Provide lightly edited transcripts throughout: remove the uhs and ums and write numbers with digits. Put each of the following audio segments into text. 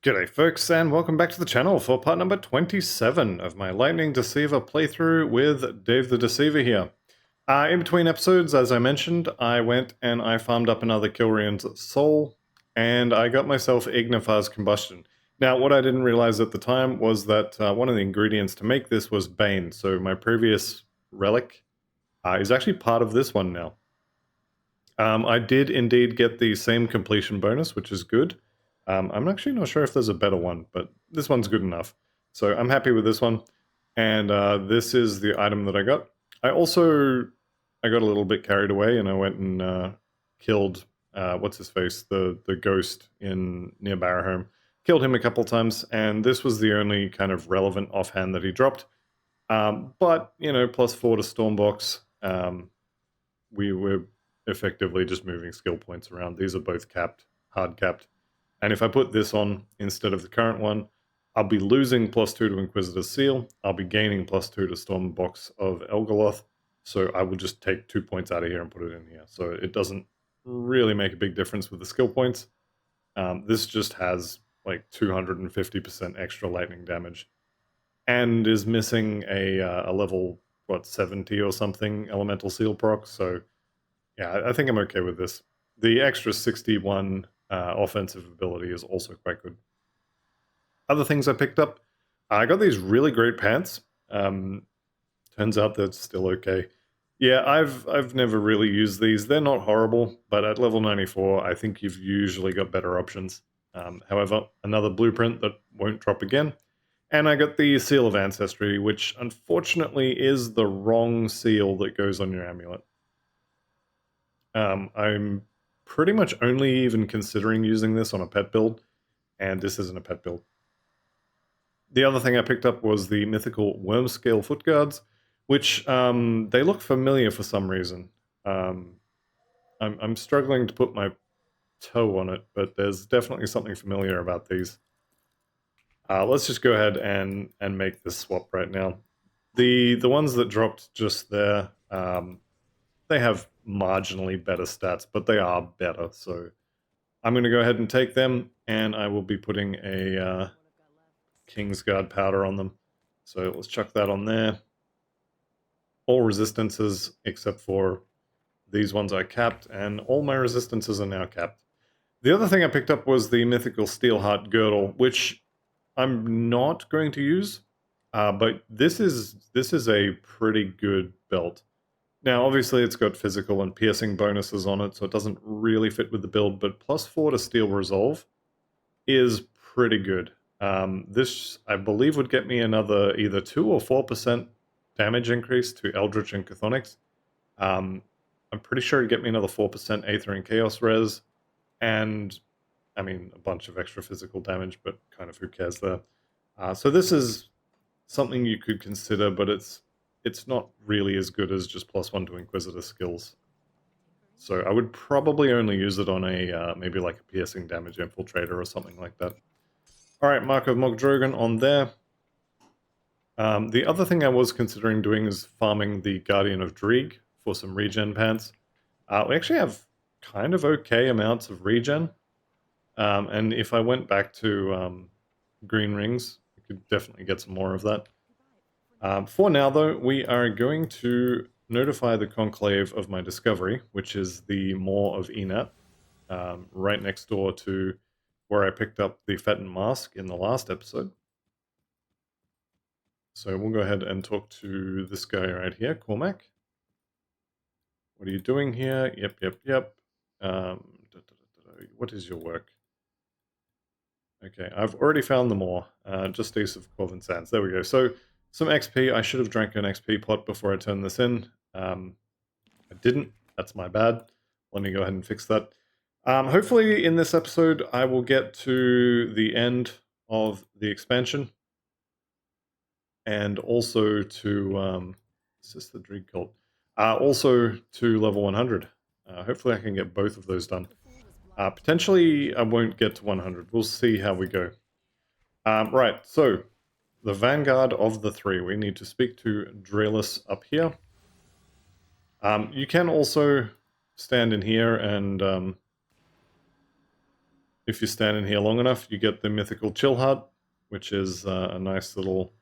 G'day folks, and welcome back to the channel for part number 27 of my Lightning Deceiver playthrough with Dave the Deceiver here. In between episodes, as I mentioned, I went and I farmed up another Kilrian's soul, and I got myself Ignifar's combustion. Now, what I didn't realize at the time was that one of the ingredients to make this was Bane, so my previous relic is actually part of this one now. I did indeed get the same completion bonus, which is good. I'm actually not sure if there's a better one, but this one's good enough. So I'm happy with this one. And this is the item that I got. I got a little bit carried away and I went and killed, what's his face, the ghost in near Barrowhome. Killed him a couple times, and this was the only kind of relevant offhand that he dropped. But, you know, +4 to Stormbox. We were effectively just moving skill points around. These are both capped, hard capped. And if I put this on instead of the current one, I'll be losing +2 to Inquisitor's Seal. I'll be gaining +2 to Stormbox of Elgoloth. So I will just take 2 points out of here and put it in here. So it doesn't really make a big difference with the skill points. This just has like 250% extra lightning damage and is missing a level, 70 or something elemental seal proc. So yeah, I think I'm okay with this. The extra 61 offensive ability is also quite good. Other things I picked up, I got these really great pants. Turns out that's still okay. Yeah, I've never really used these. They're not horrible, but at level 94, I think you've usually got better options. However, another blueprint that won't drop again. And I got the Seal of Ancestry, which unfortunately is the wrong seal that goes on your amulet. I'm pretty much only even considering using this on a pet build, and this isn't a pet build. The other thing I picked up was the mythical Wormscale Footguards, which they look familiar for some reason. I'm struggling to put my toe on it, but there's definitely something familiar about these. Let's just go ahead and make this swap right now. The ones that dropped just there, they have marginally better stats, but they are better. So I'm going to go ahead and take them, and I will be putting a Kingsguard powder on them. So let's chuck that on there. All resistances except for these ones I capped, and all my resistances are now capped. The other thing I picked up was the mythical Steelheart Girdle, which I'm not going to use, but this is a pretty good belt. Now, obviously, it's got physical and piercing bonuses on it, so it doesn't really fit with the build, but +4 to Steel Resolve is pretty good. This, I believe, would get me another either 2 or 4% damage increase to Eldritch and Chthonics. I'm pretty sure it'd get me another 4% Aether and Chaos res, and, I mean, a bunch of extra physical damage, but kind of who cares there. So this is something you could consider, but it's not really as good as just +1 to Inquisitor skills. So I would probably only use it on a maybe like a piercing damage infiltrator or something like that. Alright, Mark of Mogdrogan on there. The other thing I was considering doing is farming the Guardian of Dreeg for some regen pants. We actually have kind of okay amounts of regen. And if I went back to green rings, I could definitely get some more of that. For now, though, we are going to notify the Conclave of my discovery, which is the Maw of Enat, right next door to where I picked up the Fetton Mask in the last episode. So we'll go ahead and talk to this guy right here, Cormac. What are you doing here? Yep. What is your work? Okay, I've already found the Maw, just east of Corvin Sands. There we go. So some XP. I should have drank an XP pot before I turned this in. I didn't. That's my bad. Let me go ahead and fix that. Hopefully in this episode I will get to the end of the expansion. And also to... is this the Dreeg Cult? Also to level 100. Hopefully I can get both of those done. Potentially I won't get to 100. We'll see how we go. Right, so the Vanguard of the three. We need to speak to Drelis up here. You can also stand in here and If you stand in here long enough, you get the mythical chill heart, which is a nice little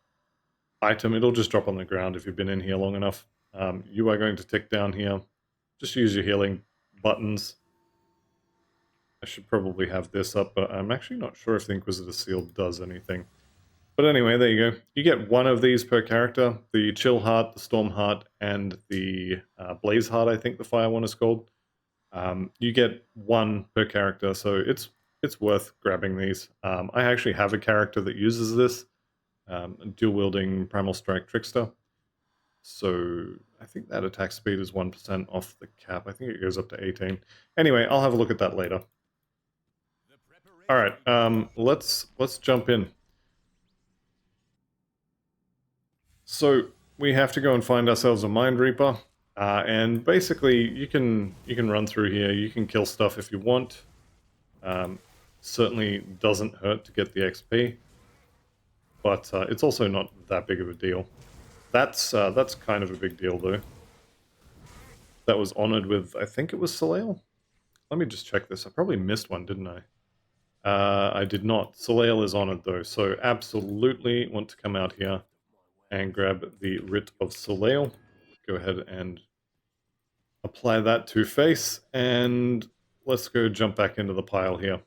item. It'll just drop on the ground if you've been in here long enough. You are going to tick down here. Just use your healing buttons. I should probably have this up, but I'm actually not sure if the Inquisitor Seal does anything. But anyway, there you go. You get one of these per character. The Chill Heart, the Storm Heart, and the Blaze Heart, I think the Fire one is called. You get one per character, so it's worth grabbing these. I actually have a character that uses this, dual-wielding Primal Strike Trickster. So I think that attack speed is 1% off the cap. I think it goes up to 18. Anyway, I'll have a look at that later. All right, let's jump in. So we have to go and find ourselves a Mind Reaper, and basically you can run through here. You can kill stuff if you want. Certainly doesn't hurt to get the XP, but it's also not that big of a deal. That's kind of a big deal though. That was honored with, I think it was Soleil. Let me just check this. I probably missed one, didn't I? I did not. Soleil is honored though, so absolutely want to come out here and grab the Writ of Soleil. Go ahead and apply that to face, and let's go jump back into the pile here.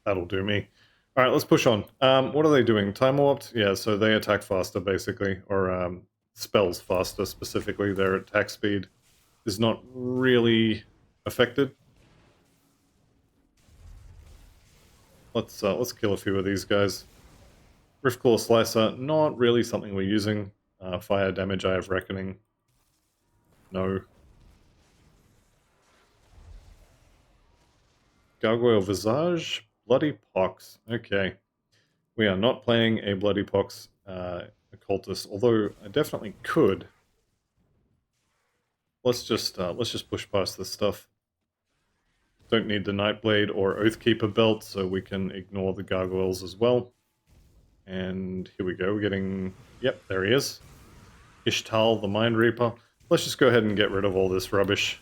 That'll do me. All right, let's push on. What are they doing? Time warped? Yeah, so they attack faster, basically, or spells faster, specifically. Their attack speed is not really affected. Let's kill a few of these guys. Riftclaw Slicer, not really something we're using. Fire damage, I have Reckoning. No. Gargoyle Visage, Bloody Pox. Okay. We are not playing a Bloody Pox occultist, although I definitely could. Let's just push past this stuff. Don't need the Nightblade or Oathkeeper belt, so we can ignore the gargoyles as well. And here we go, we're getting... Yep, there he is. Ishtal, the Mind Reaper. Let's just go ahead and get rid of all this rubbish.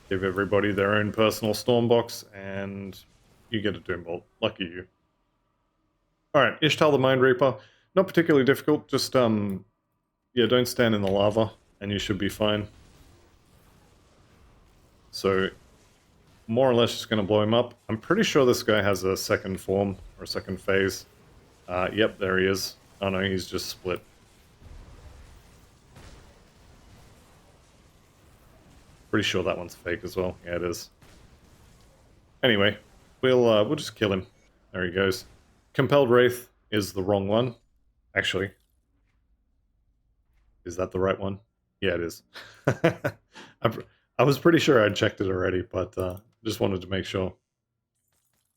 Give everybody their own personal Stormbox, and you get a Doombolt. Lucky you. Alright, Ishtal, the Mind Reaper. Not particularly difficult, just, yeah, don't stand in the lava, and you should be fine. So, more or less just going to blow him up. I'm pretty sure this guy has a second form, or second phase. Yep, there he is. Oh no, he's just split. Pretty sure that one's fake as well. Yeah, it is. Anyway, we'll just kill him. There he goes. Compelled Wraith is the wrong one. Actually, is that the right one? Yeah, it is. I was pretty sure I'd checked it already, but just wanted to make sure.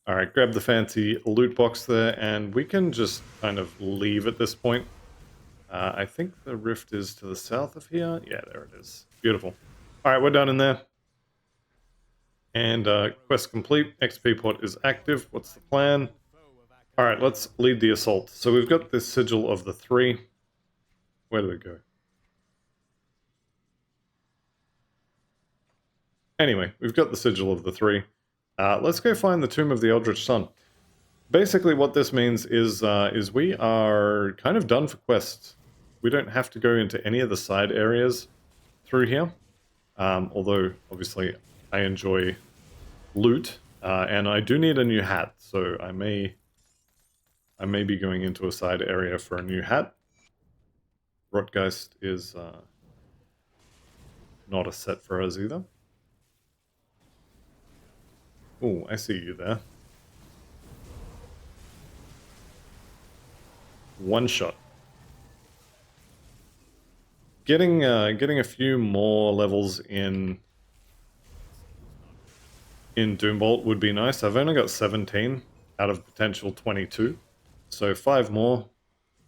Alright, grab the fancy loot box there, and we can just kind of leave at this point. I think the rift is to the south of here. Yeah, there it is. Beautiful. Alright, we're done in there. And quest complete. XP port is active. What's the plan? Alright, let's lead the assault. So we've got this Sigil of the Three. Where did it go? Anyway, we've got the Sigil of the Three. Let's go find the Tomb of the Eldritch Sun. Basically what this means is we are kind of done for quests. We don't have to go into any of the side areas through here. Although, obviously, I enjoy loot, and I do need a new hat, so I may be going into a side area for a new hat. Rotgeist is not a set for us either. Oh, I see you there. One shot. Getting a few more levels in Doombolt would be nice. I've only got 17 out of potential 22, so 5 more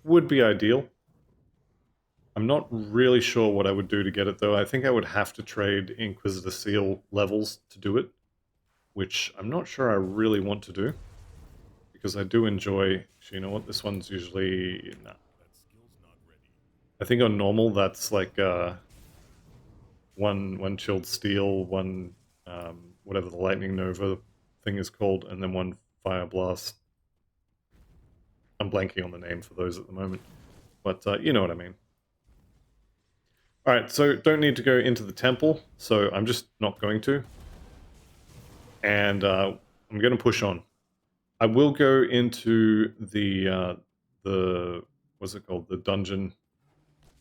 would be ideal. I'm not really sure what I would do to get it though. I think I would have to trade Inquisitor Seal levels to do it, which I'm not sure I really want to do, because I do enjoy... Actually, you know what? This one's usually... Nah. I think on normal that's like one chilled steel, one whatever the lightning nova thing is called, and then one fire blast. I'm blanking on the name for those at the moment, but you know what I mean. Alright, so don't need to go into the temple, so I'm just not going to. And I'm going to push on. I will go into the what's it called? The dungeon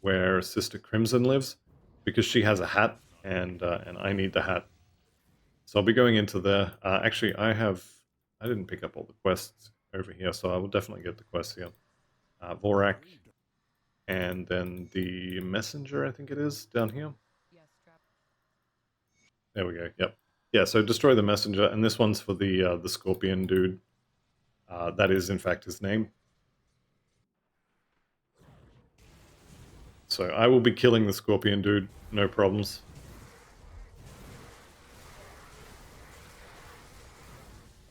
where Sister Crimson lives, because she has a hat, and I need the hat. So I'll be going into there. Actually, I didn't pick up all the quests over here, so I will definitely get the quests here. Vorak, and then the messenger, I think it is, down here. There we go. Yep. Yeah. So destroy the messenger, and this one's for the scorpion dude. That is, in fact, his name. So I will be killing the scorpion dude, no problems.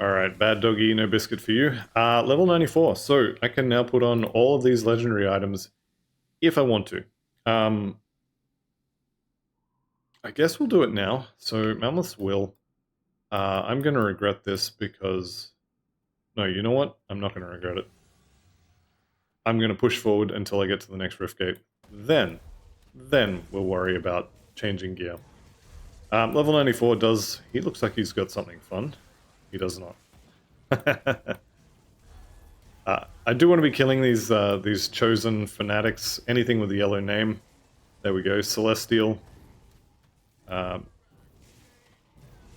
Alright, bad doggy, no biscuit for you. Level 94, so I can now put on all of these legendary items if I want to. I guess we'll do it now. So Mammoth's Will. I'm going to regret this because... No, you know what? I'm not going to regret it. I'm going to push forward until I get to the next Rift Gate. Then we'll worry about changing gear. Level 94 does... He looks like he's got something fun. He does not. I do want to be killing these chosen fanatics. Anything with a yellow name. There we go. Celestial. Not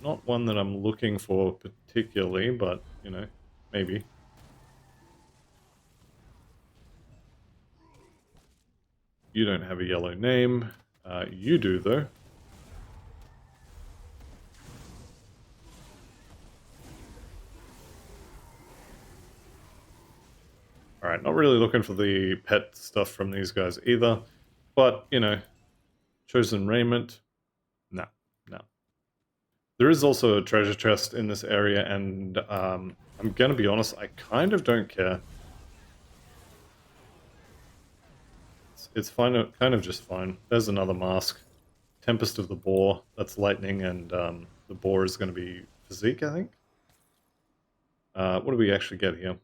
one that I'm looking for particularly, but, you know, maybe. You don't have a yellow name. You do, though. Alright, not really looking for the pet stuff from these guys either. But, you know, chosen raiment. No. There is also a treasure chest in this area, and I'm gonna be honest, I kind of don't care. It's fine, kind of just fine. There's another mask. Tempest of the Boar, that's lightning, and the boar is going to be physique, I think. What do we actually get here?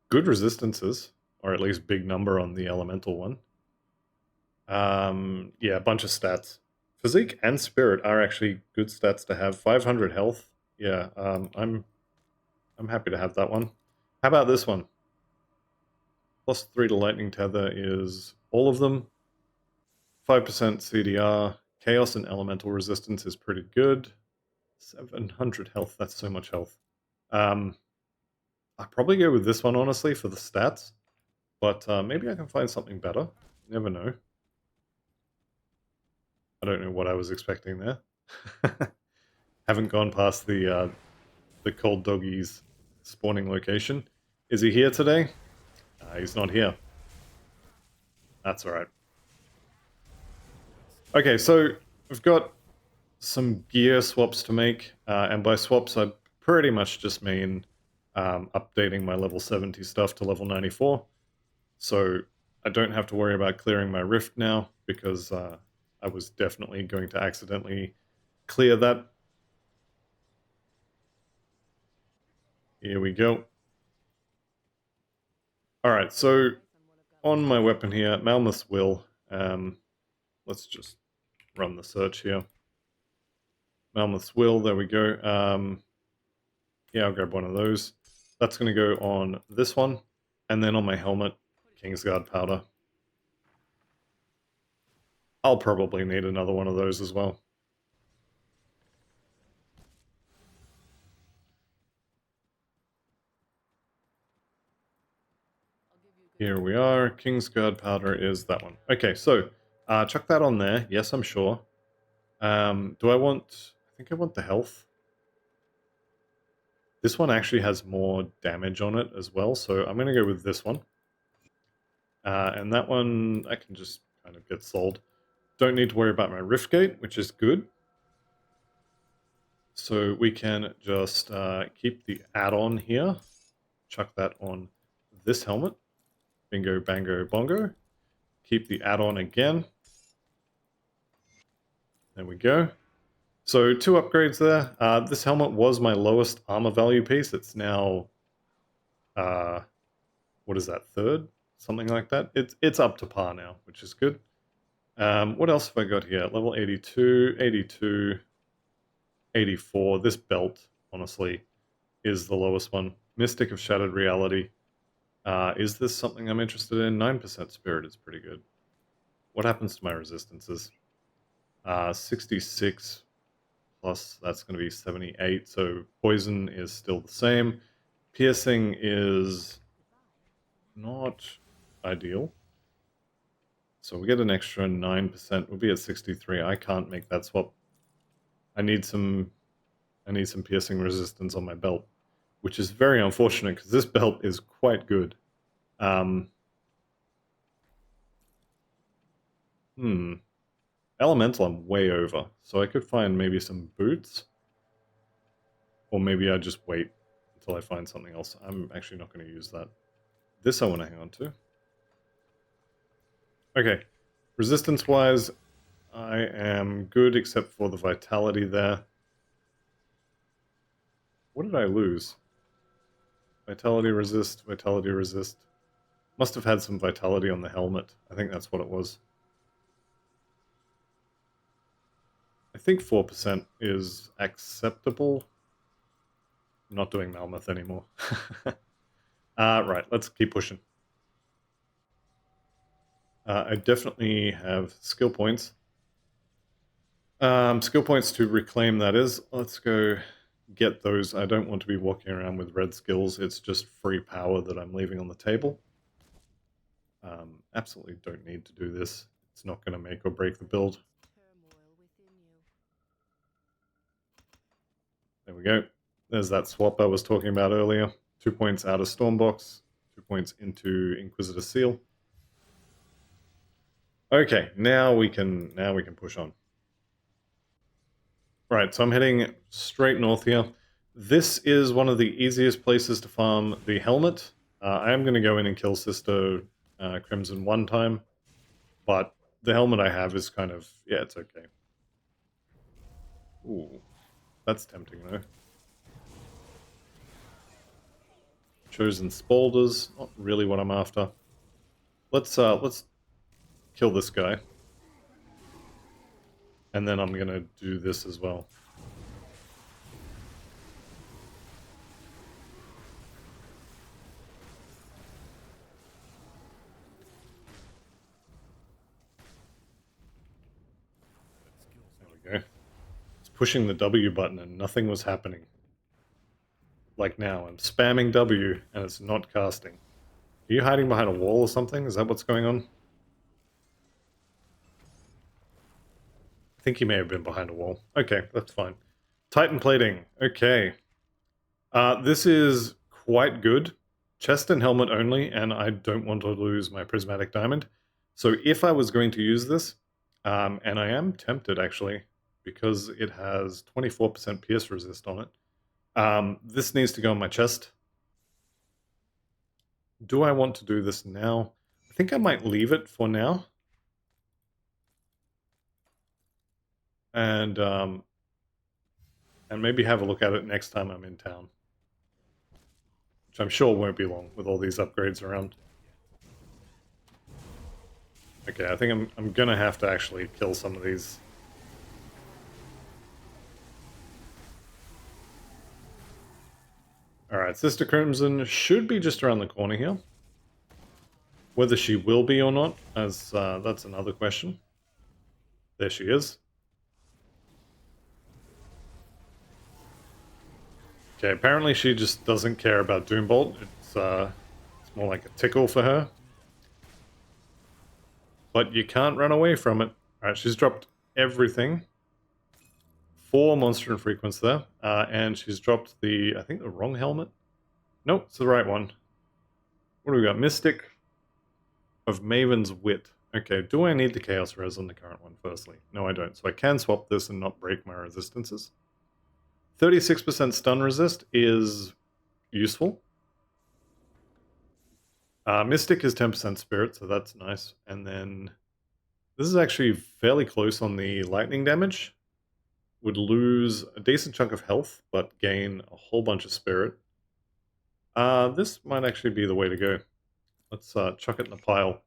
Good resistances, or at least big number on the elemental one. Yeah, a bunch of stats. Physique and spirit are actually good stats to have. 500 health. Yeah, I'm happy to have that one. How about this one? +3 to lightning tether is all of them. 5% CDR. Chaos and elemental resistance is pretty good. 700 health. That's so much health. I'll probably go with this one, honestly, for the stats. But maybe I can find something better. Never know. I don't know what I was expecting there. Haven't gone past the cold doggy's spawning location. Is he here today? He's not here. That's alright. Okay, so we've got some gear swaps to make, and by swaps I pretty much just mean updating my level 70 stuff to level 94. So I don't have to worry about clearing my rift now, because I was definitely going to accidentally clear that. Here we go. Alright, so on my weapon here, Malmuth's Will. Let's just run the search here. Malmuth's Will, there we go. Yeah, I'll grab one of those. That's going to go on this one. And then on my helmet, Kingsguard Powder. I'll probably need another one of those as well. Here we are. Kingsguard Powder is that one. Okay, so chuck that on there. Yes, I'm sure. Do I want... I think I want the health. This one actually has more damage on it as well, so I'm going to go with this one. And that one, I can just kind of get sold. Don't need to worry about my Riftgate, which is good. So we can just keep the add-on here. Chuck that on this helmet. Bingo, bango, bongo. keep the add-on again. There we go. So 2 upgrades there. This helmet was my lowest armor value piece. It's now, what is that, 3rd? Something like that. It's up to par now, which is good. What else have I got here? Level 82, 82, 84. This belt, honestly, is the lowest one. Mystic of Shattered Reality. Is this something I'm interested in? 9% Spirit is pretty good. What happens to my resistances? 66 plus, that's going to be 78. So poison is still the same. Piercing is not ideal. So we get an extra 9%. We'll be at 63. I can't make that swap. I need some piercing resistance on my belt, which is very unfortunate because this belt is quite good. Elemental I'm way over, so I could find maybe some boots. Or maybe I just wait until I find something else. I'm actually not going to use that. This I want to hang on to. Okay, resistance-wise, I am good except for the vitality there. What did I lose? Vitality resist, vitality resist. Must have had some vitality on the helmet. I think that's what it was. I think 4% is acceptable. I'm not doing Malmoth anymore. Right, let's keep pushing. I definitely have skill points. Skill points to reclaim, that is. Let's go get those. I don't want to be walking around with red skills. It's just free power that I'm leaving on the table. Absolutely don't need to do this. It's not going to make or break the build. There we go. There's that swap I was talking about earlier. 2 points out of Stormbox, 2 points into Inquisitor Seal. Okay, now we can push on. Right, so I'm heading straight north here. This is one of the easiest places to farm the helmet. I am going to go in and kill Sister Crimson one time, but the helmet I have is kind of, yeah, it's okay. Ooh, that's tempting though. Chosen Spaulders, not really what I'm after. Let's kill this guy. And then I'm gonna do this as well. There we go. It's pushing the W button and nothing was happening. Like now, I'm spamming W and it's not casting. Are you hiding behind a wall or something? Is that what's going on? I think he may have been behind a wall. Okay, that's fine. Titan plating. Okay. This is quite good. Chest and helmet only, and I don't want to lose my prismatic diamond. So if I was going to use this, and I am tempted actually, because it has 24% pierce resist on it, this needs to go on my chest. Do I want to do this now? I think I might leave it for now. And maybe have a look at it next time I'm in town. Which I'm sure won't be long with all these upgrades around. Okay, I think I'm gonna have to actually kill some of these. Alright, Sister Crimson should be just around the corner here. Whether she will be or not, as that's another question. There she is. Okay, apparently she just doesn't care about Doombolt. It's more like a tickle for her. But you can't run away from it. Alright, she's dropped everything. 4 Monster and Frequency there. And she's dropped the, I think, the wrong helmet. Nope, it's the right one. What do we got? Mystic of Maven's Wit. Okay, do I need the Chaos Res on the current one, firstly? No, I don't. So I can swap this and not break my resistances. 36% stun resist is useful. Mystic is 10% spirit, so that's nice. And then this is actually fairly close on the lightning damage. Would lose a decent chunk of health, but gain a whole bunch of spirit. This might actually be the way to go. Let's chuck it in the pile.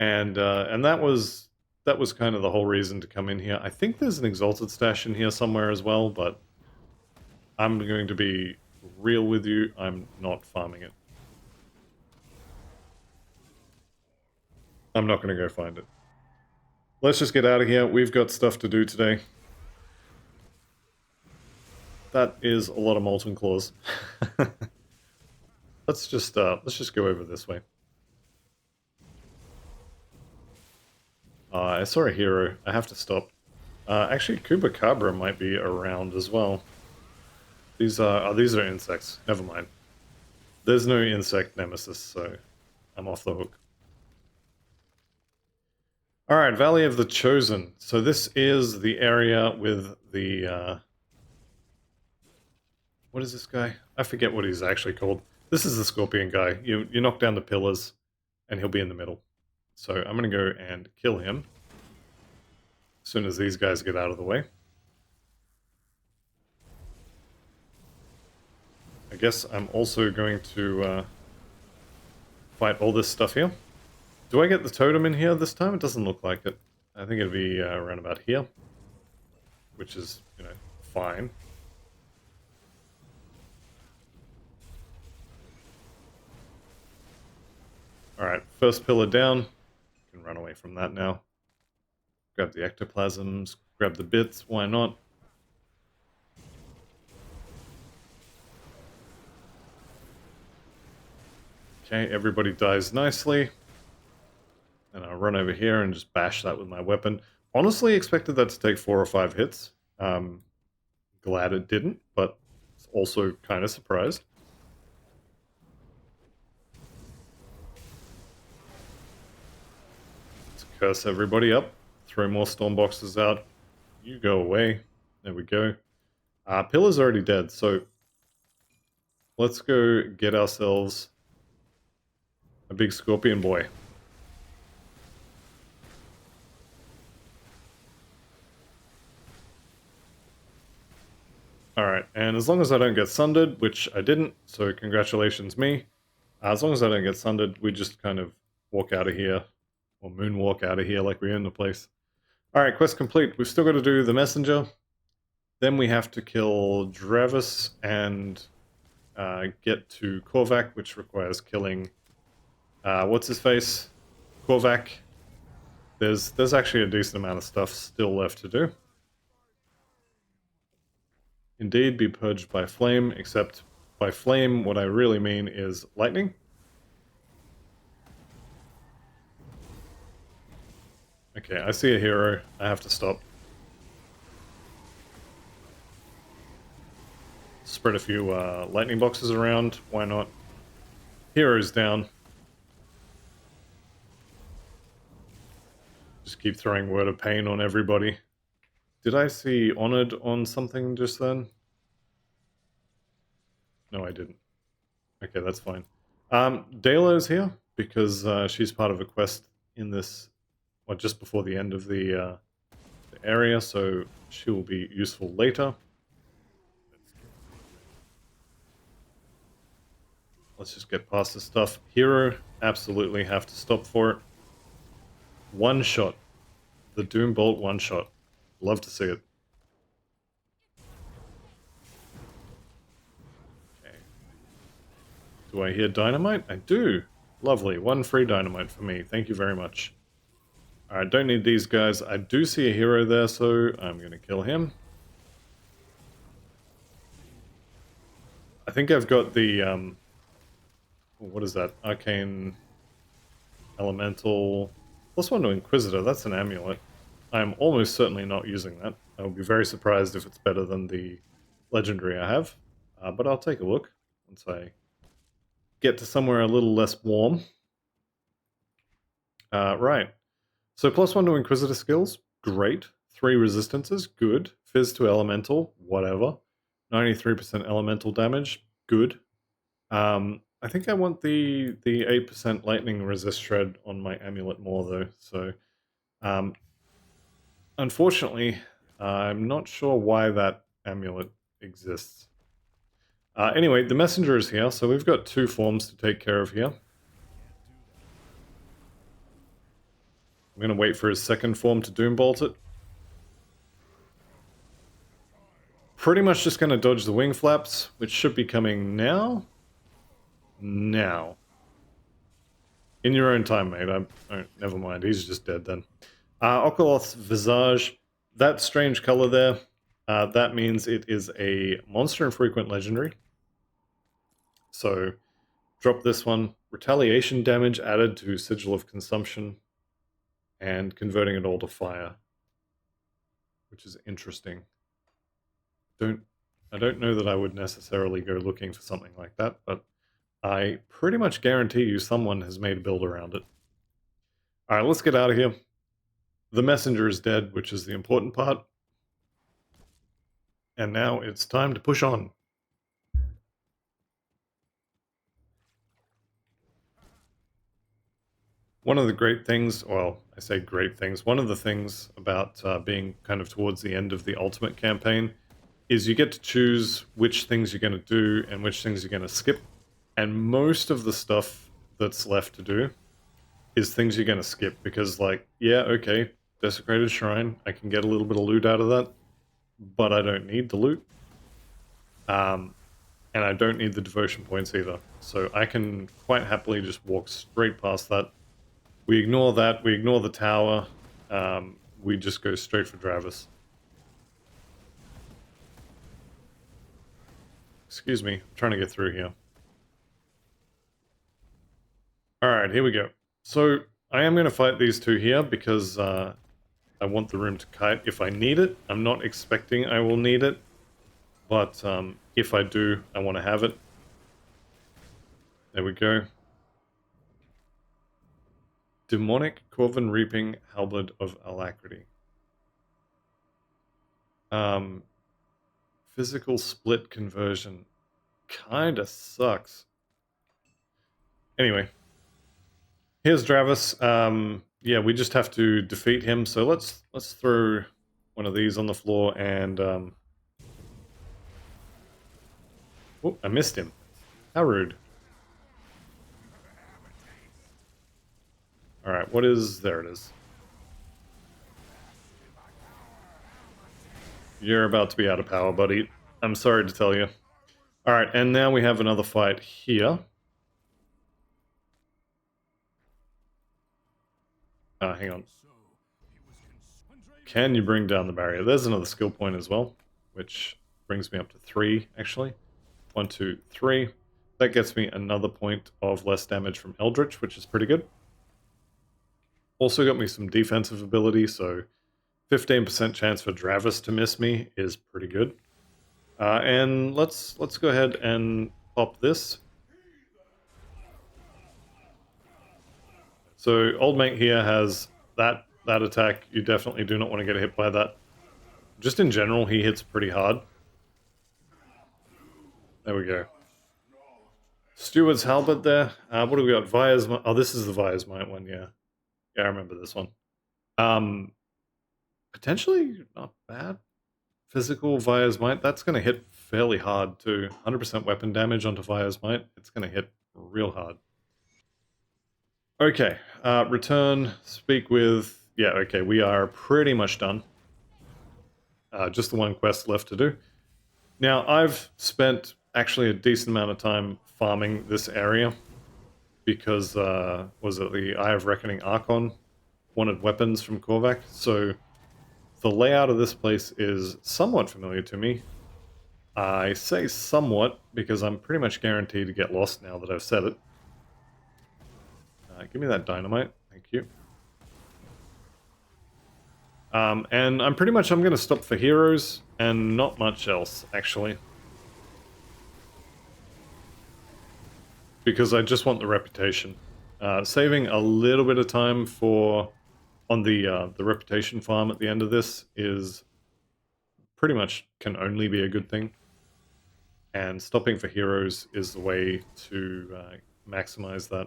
And that was kind of the whole reason to come in here. I think there's an exalted stash in here somewhere as well, but I'm going to be real with you. I'm not farming it. I'm not going to go find it. Let's just get out of here. We've got stuff to do today. That is a lot of molten claws. let's just go over this way. I saw a hero. I have to stop. Actually, Kubacabra might be around as well. These are insects. Never mind. There's no insect nemesis, so I'm off the hook. Alright, Valley of the Chosen. So this is the area with the... what is this guy? I forget what he's actually called. This is the scorpion guy. You knock down the pillars, and he'll be in the middle. So I'm going to go and kill him as soon as these guys get out of the way. I guess I'm also going to fight all this stuff here. Do I get the totem in here this time? It doesn't look like it. I think it'd be around about here, which is, you know, fine. Alright, first pillar down. Can run away from that now. Grab the ectoplasms, grab the bits, why not? Okay, everybody dies nicely. And I'll run over here and just bash that with my weapon. Honestly expected that to take 4 or 5 hits. Glad it didn't, but also kind of surprised. Let's curse everybody up. Throw more storm boxes out. You go away. There we go. Pillar's already dead, so let's go get ourselves a big scorpion boy. Alright, and as long as I don't get sundered, which I didn't, so congratulations me. As long as I don't get sundered, we just kind of walk out of here, or moonwalk out of here like we own the place. Alright, quest complete. We've still got to do the messenger. Then we have to kill Dravis and get to Korvac, which requires killing... what's his face? Korvac. There's actually a decent amount of stuff still left to do. Indeed, be purged by flame, except by flame, what I really mean is lightning. Okay, I see a hero. I have to stop. Spread a few lightning boxes around. Why not? Hero's down. Just keep throwing Word of Pain on everybody. Did I see Honored on something just then? No, I didn't. Okay, that's fine. Dalo's here because she's part of a quest in this, well, just before the end of the area, so she will be useful later. Let's just get past this stuff. Hero, absolutely have to stop for it. One shot. The Doom Bolt one shot. Love to see it. Okay. Do I hear dynamite? I do. Lovely. 1 free dynamite for me. Thank you very much. Alright, don't need these guys. I do see a hero there, so I'm going to kill him. I think I've got the... what is that? Arcane Elemental... +1 to Inquisitor. That's an amulet. I'm almost certainly not using that. I will be very surprised if it's better than the legendary I have. But I'll take a look once I get to somewhere a little less warm. Right. So +1 to Inquisitor skills, great. 3 resistances, good. Fizz to Elemental, whatever. 93% elemental damage, good. I think I want the 8% lightning resist shred on my amulet more though, so um, unfortunately, I'm not sure why that amulet exists. Anyway, the messenger is here, so we've got 2 forms to take care of here. I'm going to wait for his second form to Doombolt it. Pretty much just going to dodge the wing flaps, which should be coming now. Now. In your own time, mate. Never mind, he's just dead then. Okoloth's Visage, that strange color there, that means it is a monster infrequent legendary. So, drop this one. Retaliation damage added to Sigil of Consumption, and converting it all to fire, which is interesting. I don't know that I would necessarily go looking for something like that, but I pretty much guarantee you someone has made a build around it. Alright, let's get out of here. The messenger is dead, which is the important part. And now it's time to push on. One of the great things, well, I say great things, one of the things about being kind of towards the end of the Ultimate campaign is you get to choose which things you're going to do and which things you're going to skip. And most of the stuff that's left to do is things you're going to skip because, like, yeah, okay, Desecrated Shrine, I can get a little bit of loot out of that, but I don't need the loot. And I don't need the devotion points either. So I can quite happily just walk straight past that. We ignore that, we ignore the tower, we just go straight for Dravis. Excuse me, I'm trying to get through here. Alright, here we go. So, I am going to fight these two here because I want the room to kite if I need it. I'm not expecting I will need it, but if I do, I want to have it. There we go. Demonic Corvin Reaping Halberd of Alacrity. Physical split conversion. Kinda sucks. Anyway. Here's Dravis. Yeah, we just have to defeat him, so let's throw one of these on the floor and oh, I missed him. How rude. Alright, what is... there it is. You're about to be out of power, buddy. I'm sorry to tell you. Alright, and now we have another fight here. Hang on. Can you bring down the barrier? There's another skill point as well, which brings me up to 3, actually. 1, 2, 3. That gets me another point of less damage from Eldritch, which is pretty good. Also got me some defensive ability, so 15% chance for Dravis to miss me is pretty good. And let's go ahead and pop this. So old mate here has that attack. You definitely do not want to get hit by that. Just in general, he hits pretty hard. There we go. Steward's Halberd there. What do we got? Vire's Might. Oh, this is the Vire's Might one, yeah. Yeah, I remember this one. Potentially not bad. Physical Vire's Might. That's going to hit fairly hard too. 100% weapon damage onto Vire's Might. It's going to hit real hard. Okay, return, speak with... yeah, okay, we are pretty much done. Just the one quest left to do. Now, I've spent actually a decent amount of time farming this area because, was it the Eye of Reckoning Archon wanted weapons from Korvac, so the layout of this place is somewhat familiar to me. I say somewhat because I'm pretty much guaranteed to get lost now that I've said it. Give me that dynamite, thank you. And I'm pretty much, I'm going to stop for heroes and not much else, actually. Because I just want the reputation. Saving a little bit of time for on the reputation farm at the end of this is pretty much can only be a good thing. and stopping for heroes is the way to maximize that.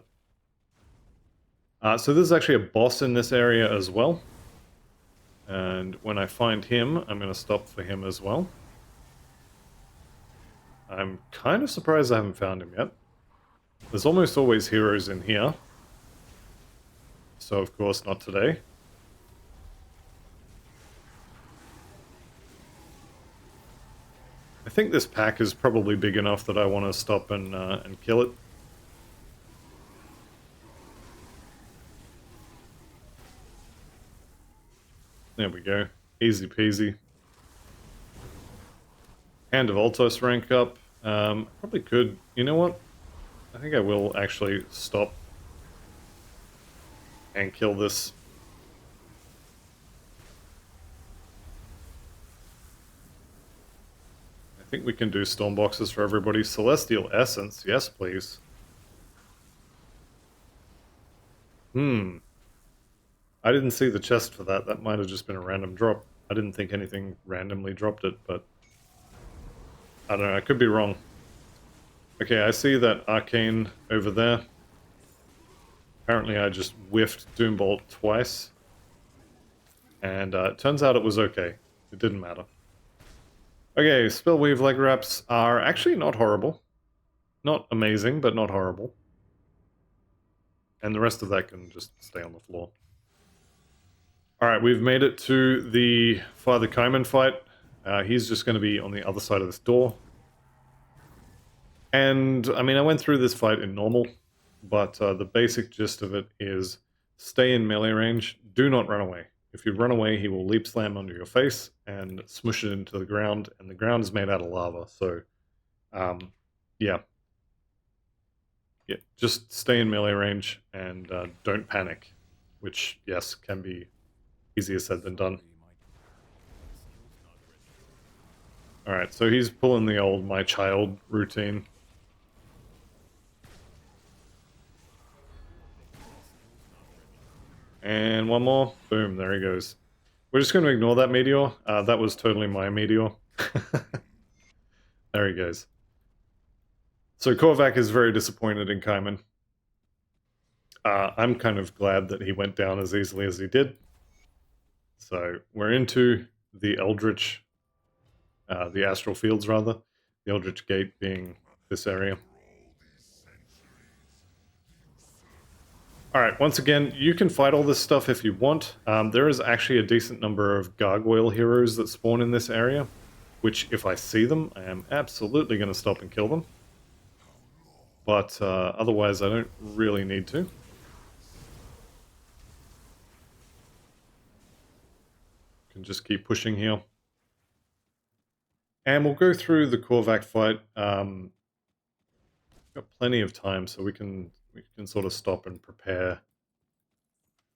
So there's actually a boss in this area as well. And when I find him, I'm going to stop for him as well. I'm kind of surprised I haven't found him yet. There's almost always heroes in here. So of course not today. I think this pack is probably big enough that I want to stop and kill it. There we go. Easy peasy. Hand of Altos rank up. Probably could. You know what? I think I will actually stop and kill this. I think we can do storm boxes for everybody. Celestial Essence, yes please. I didn't see the chest for that. That might have just been a random drop. I didn't think anything randomly dropped it, but I don't know, I could be wrong. Okay, I see that arcane over there. Apparently I just whiffed Doombolt twice. And it turns out it was okay. It didn't matter. Okay, Spellweave leg wraps are actually not horrible. Not amazing, but not horrible. And the rest of that can just stay on the floor. Alright, we've made it to the Father Kaiman fight. He's just going to be on the other side of this door. And, I mean, I went through this fight in normal, but the basic gist of it is stay in melee range, do not run away. If you run away, he will leap slam onto your face and smush it into the ground, and the ground is made out of lava, so, yeah. Yeah, just stay in melee range and don't panic, which, yes, can be easier said than done. Alright, so he's pulling the old my child routine. And one more. Boom, there he goes. We're just going to ignore that meteor. That was totally my meteor. There he goes. So Korvac is very disappointed in Kaiman. I'm kind of glad that he went down as easily as he did. So we're into the Eldritch, the Astral Fields rather. The Eldritch Gate being this area. Alright, once again, you can fight all this stuff if you want. There is actually a decent number of gargoyle heroes that spawn in this area, which if I see them, I am absolutely going to stop and kill them. But otherwise, I don't really need to. Can just keep pushing here. And we'll go through the Korvac fight. Got plenty of time, so we can sort of stop and prepare.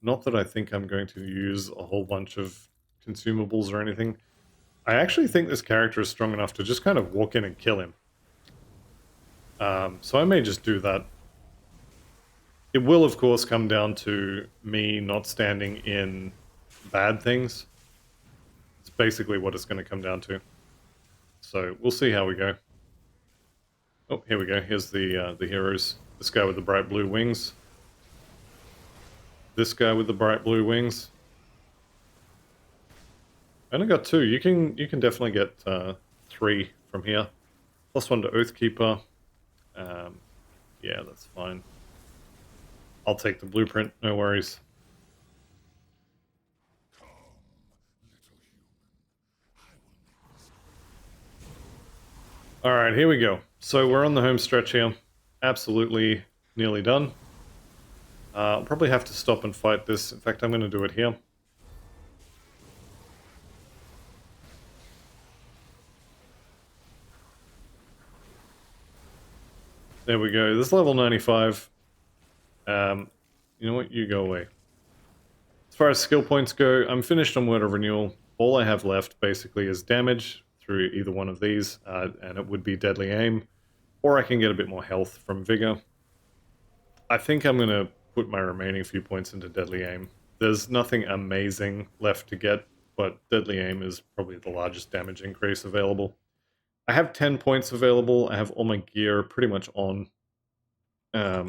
Not that I think I'm going to use a whole bunch of consumables or anything. I actually think this character is strong enough to just kind of walk in and kill him. So I may just do that. It will, of course, come down to me not standing in bad things. It's basically what it's going to come down to. So we'll see how we go. Oh, here we go. Here's the heroes. This guy with the bright blue wings. This guy with the bright blue wings. I only got two. You can definitely get 3 from here. +1 to Oathkeeper. Yeah, that's fine. I'll take the blueprint. No worries. Alright, here we go. So we're on the home stretch here. Absolutely nearly done. I'll probably have to stop and fight this. In fact, I'm going to do it here. There we go. This is level 95. You know what? You go away. As far as skill points go, I'm finished on Word of Renewal. All I have left, basically, is damage through either one of these, and it would be Deadly Aim, or I can get a bit more health from Vigor. I think I'm going to put my remaining few points into Deadly Aim. There's nothing amazing left to get, but Deadly Aim is probably the largest damage increase available. I have 10 points available. I have all my gear pretty much on. Let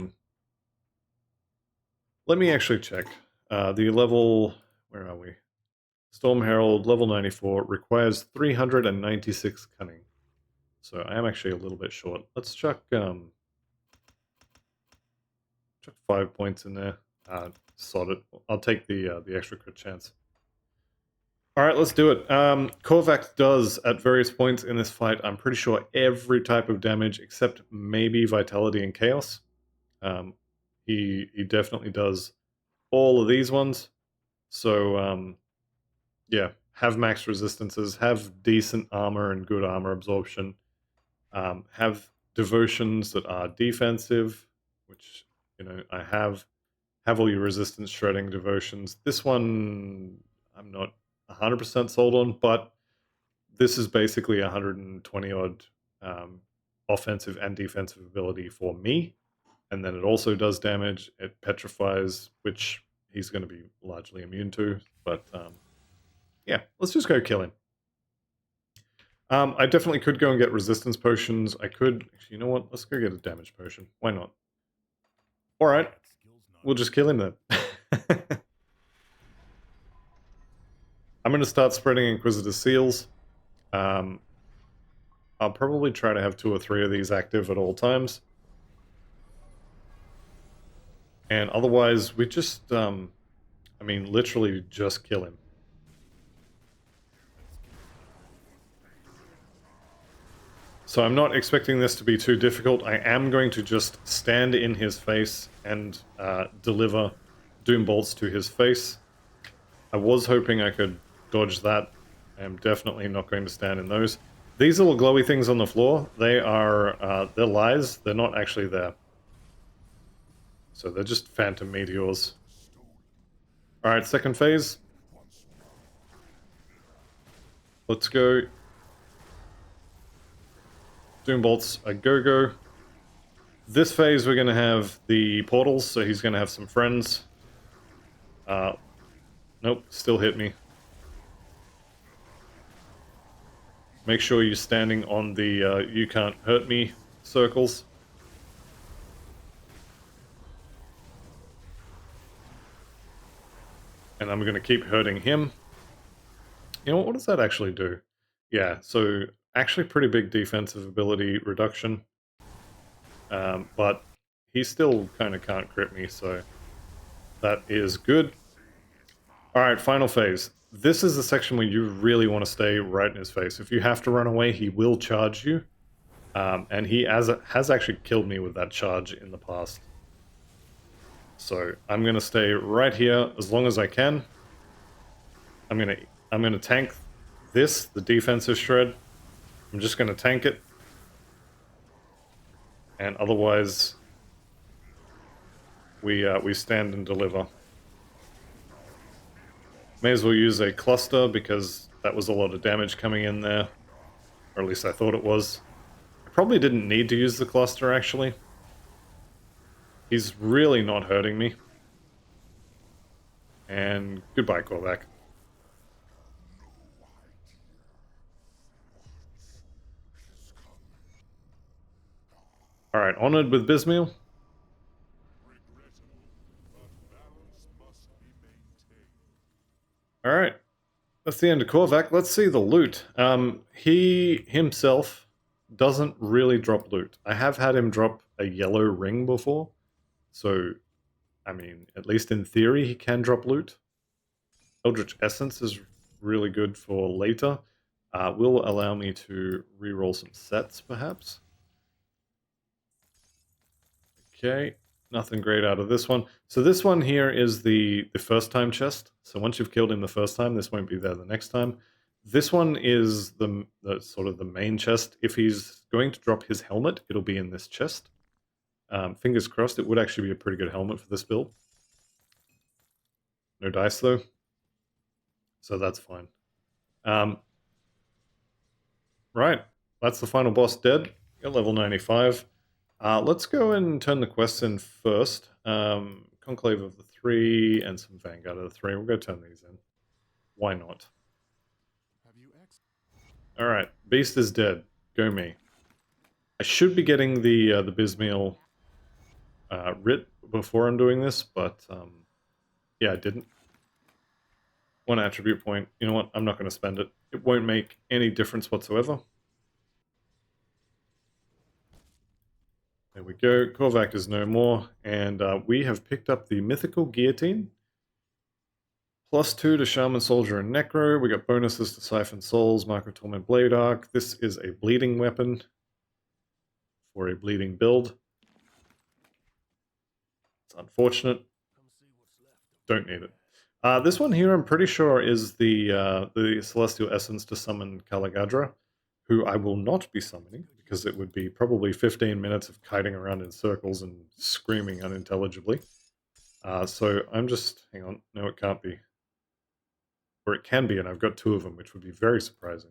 me actually check. The level... Where are we? Storm Herald, level 94, requires 396 cunning. So I am actually a little bit short. Let's chuck 5 points in there. Sod it. I'll take the extra crit chance. Alright, let's do it. Korvac does, at various points in this fight, I'm pretty sure every type of damage except maybe Vitality and Chaos. He definitely does all of these ones. So, yeah, have max resistances, have decent armor and good armor absorption, have devotions that are defensive, which, you know, I have all your resistance shredding devotions. This one I'm not 100% sold on, but this is basically 120 odd offensive and defensive ability for me. And then it also does damage. It petrifies, which he's going to be largely immune to. But yeah, let's just go kill him. I definitely could go and get resistance potions. I could... Actually, you know what? Let's go get a damage potion. Why not? Alright. We'll just kill him then. I'm going to start spreading Inquisitor Seals. I'll probably try to have 2 or 3 of these active at all times. And otherwise, we just... I mean, literally just kill him. So I'm not expecting this to be too difficult. I am going to just stand in his face and deliver Doom Bolts to his face. I was hoping I could dodge that. I am definitely not going to stand in those. These little glowy things on the floor, they are, they're lies. They're not actually there. So they're just phantom meteors. Alright, second phase. Let's go. Doom Bolts a go-go. This phase we're going to have the portals, so he's going to have some friends. Nope, still hit me. Make sure you're standing on the you can't hurt me circles. And I'm going to keep hurting him. You know what does that actually do? Yeah, so actually pretty big defensive ability reduction. But he still kind of can't crit me, so that is good. Alright, final phase. This is the section where you really want to stay right in his face. If you have to run away, he will charge you. And he has actually killed me with that charge in the past. So I'm going to stay right here as long as I can. I'm going to tank this, the defensive shred. I'm just going to tank it. And otherwise, we stand and deliver. May as well use a cluster because that was a lot of damage coming in there. Or at least I thought it was. I probably didn't need to use the cluster, actually. He's really not hurting me. And goodbye, Korvac. Alright, onward with Bismeal. Alright. That's the end of Korvac. Let's see the loot. He himself doesn't really drop loot. I have had him drop a yellow ring before. So, I mean, at least in theory, he can drop loot. Eldritch Essence is really good for later. Will allow me to reroll some sets, perhaps. Okay, nothing great out of this one. So this one here is the first time chest. So once you've killed him the first time, this won't be there the next time. This one is the sort of the main chest. If he's going to drop his helmet, it'll be in this chest. Fingers crossed, it would actually be a pretty good helmet for this build. No dice though, so that's fine. Right, that's the final boss dead. You're level 95. Let's go and turn the quests in first. Conclave of the 3 and some Vanguard of the 3. We'll go turn these in. Why not? Alright, Beast is dead. Go me. I should be getting the Bismeal writ before I'm doing this, but yeah, I didn't. 1 attribute point. You know what? I'm not going to spend it. It won't make any difference whatsoever. There we go. Korvac is no more. And we have picked up the Mythical Guillotine. +2 to Shaman, Soldier, and Necro. We got bonuses to Siphon Souls, Mark of Torment, Blade Arc. This is a bleeding weapon for a bleeding build. It's unfortunate. Don't need it. This one here, I'm pretty sure, is the Celestial Essence to summon Kalagadra, who I will not be summoning, because it would be probably 15 minutes of kiting around in circles and screaming unintelligibly. So I'm just... hang on. No, it can't be. Or it can be, and I've got 2 of them, which would be very surprising.